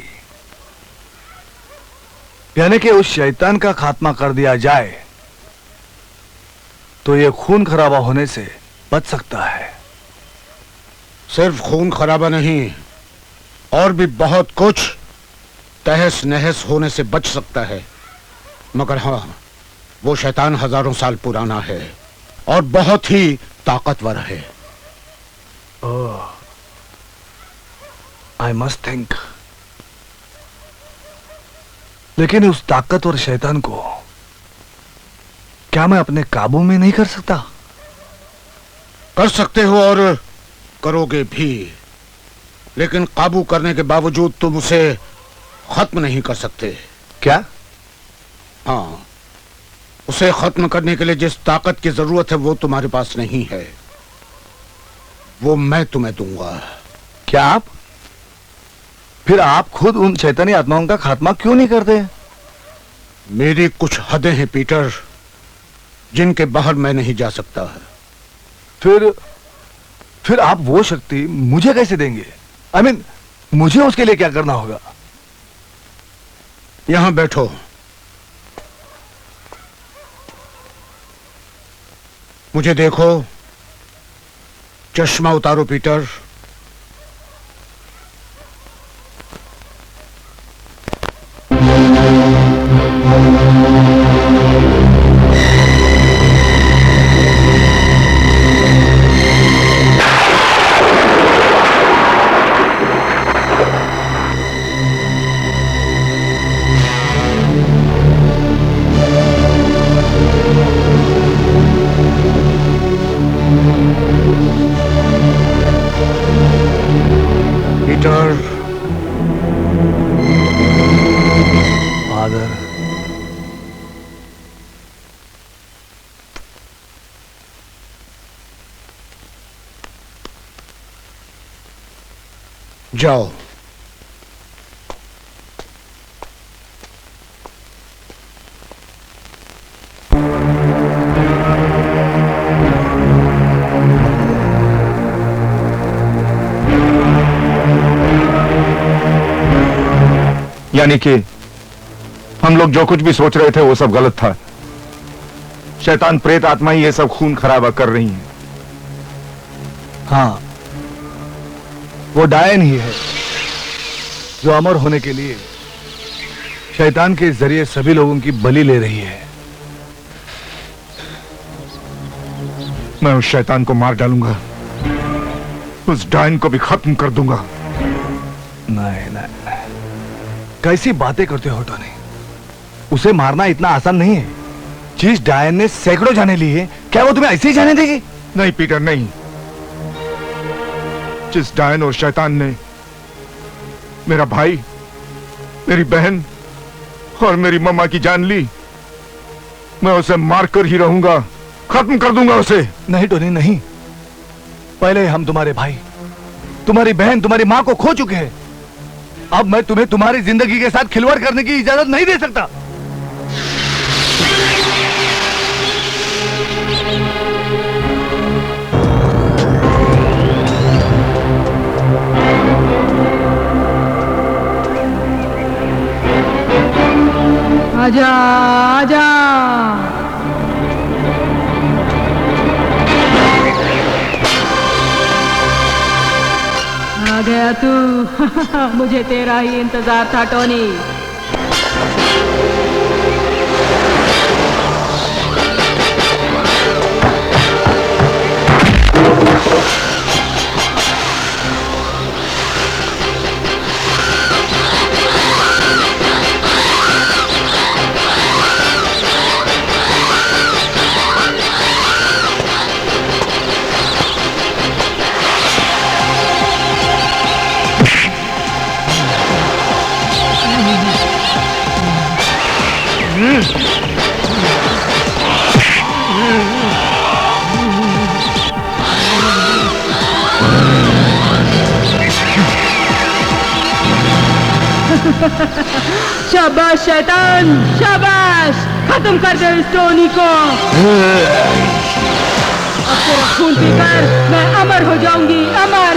S8: यानी कि उस शैतान का खात्मा कर दिया जाए तो ये खून खराबा होने से बच सकता है।
S10: सिर्फ खून खराबा नहीं, और भी बहुत कुछ तहस नहस होने से बच सकता है। मगर हाँ, वो शैतान हजारों साल पुराना है और बहुत ही ताकतवर है।
S8: I must think. लेकिन उस ताकतवर शैतान को क्या मैं अपने काबू में नहीं कर सकता?
S10: कर सकते हो और करोगे भी, लेकिन काबू करने के बावजूद तुम उसे खत्म नहीं कर सकते।
S8: क्या?
S10: हाँ, उसे खत्म करने के लिए जिस ताकत की जरूरत है वो तुम्हारे पास नहीं है, वो मैं तुम्हें दूंगा।
S8: क्या आप? फिर आप खुद उन शैतानी आत्माओं का खात्मा क्यों नहीं करते?
S10: मेरी कुछ हदें हैं पीटर, जिनके बाहर मैं नहीं जा सकता।
S8: फिर आप वो शक्ति मुझे कैसे देंगे? I mean, मुझे उसके लिए क्या करना होगा?
S10: यहां बैठो। मुझे देखो। चश्मा उतारो पीटर।
S8: फादर,
S10: जाओ।
S2: यानी कि हम लोग जो कुछ भी सोच रहे थे वो सब गलत था। शैतान प्रेत आत्मा ही ये सब खून खराबा कर रही हैं।
S8: हाँ, वो डायन ही है जो अमर होने के लिए शैतान के जरिए सभी लोगों की बलि ले रही है।
S2: मैं उस शैतान को मार डालूंगा, उस डायन को भी खत्म कर दूंगा।
S8: नहीं नहीं, कैसी बातें करते हो टोनी? उसे मारना इतना आसान नहीं है। जिस डायन ने सैकड़ों जाने ली है, क्या वो तुम्हें ऐसे ही जाने देगी?
S2: नहीं पीटर, नहीं। जिस डायन और शैतान ने मेरा भाई, मेरी बहन और मेरी मम्मा की जान ली, मैं उसे मारकर ही रहूंगा, खत्म कर दूंगा उसे।
S8: नहीं टोनी नहीं, पहले हम तुम्हारे भाई, तुम्हारी बहन, तुम्हारी मां को खो चुके हैं। अब मैं तुम्हें तुम्हारी जिंदगी के साथ खिलवाड़ करने की इजाजत नहीं दे सकता।
S6: आजा आजा। आ गया तू। मुझे तेरा ही इंतजार था टोनी। शाबाश शैतान, शाबाश। खत्म कर दे इस टोनी को। अब तेरा खून पीकर मैं अमर हो जाऊंगी, अमर।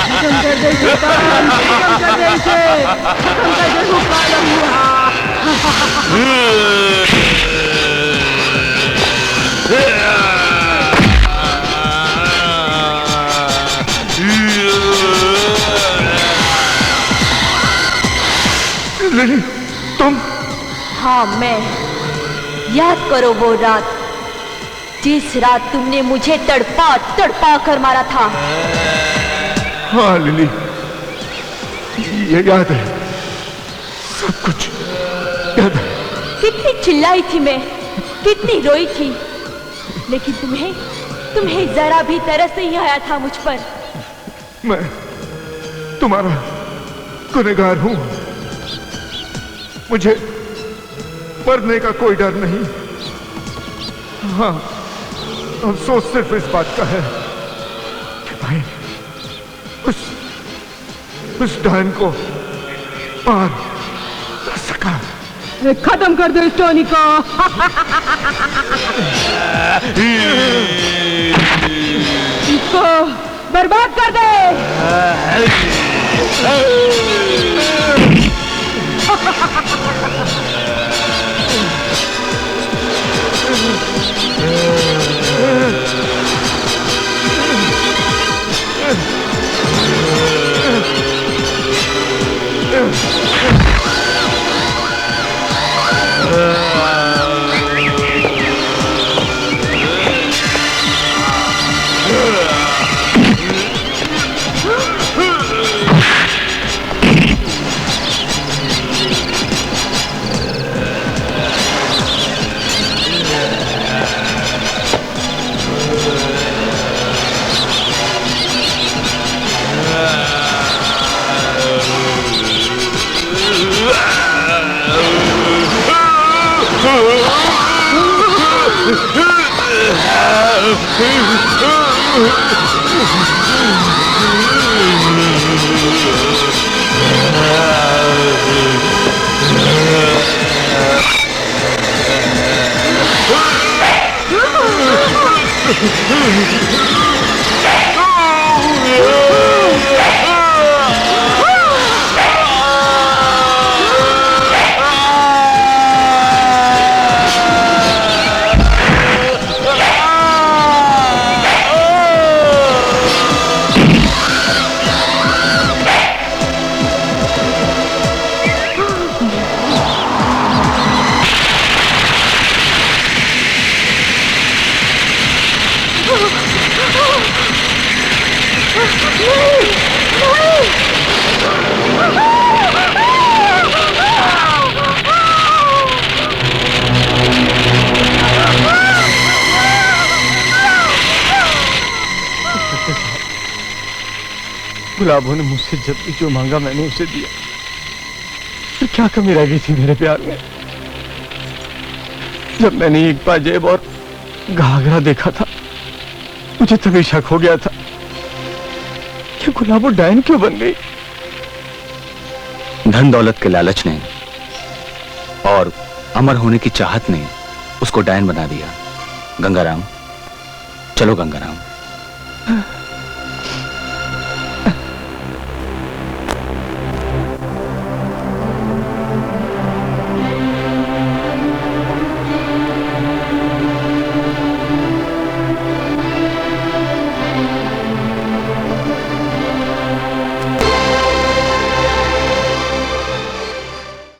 S6: खत्म कर दे शैतान, खत्म कर दे इसे, खत्म कर दे हुक्म हुआ।
S8: तुम?
S1: हाँ मैं। याद करो वो रात, जिस रात तुमने मुझे तड़पा तड़पा कर मारा था।
S8: हाँ लिली, ये याद है, सब कुछ याद है।
S1: कितनी चिल्लाई थी मैं, कितनी रोई थी, लेकिन तुम्हें जरा भी तरस नहीं आया था मुझ पर।
S8: मैं तुम्हारा गुनहगार हूं। मुझे मरने का कोई डर नहीं। हाँ, अफसोस सिर्फ इस बात का है कि भाई उस डायन को मार न सका।
S6: खत्म कर दो इस टोनी को। इसको बर्बाद कर दे।
S5: गुलाबों ने मुझसे जब भी जो मांगा मैंने उसे दिया। फिर क्या कमी रह गई थी मेरे प्यार में? जब मैंने एक पाजेब और घाघरा देखा था, मुझे तभी शक हो गया था कि गुलाबो डायन क्यों बन गई।
S4: धन दौलत के लालच ने और अमर होने की चाहत ने उसको डायन बना दिया। गंगाराम, चलो गंगाराम।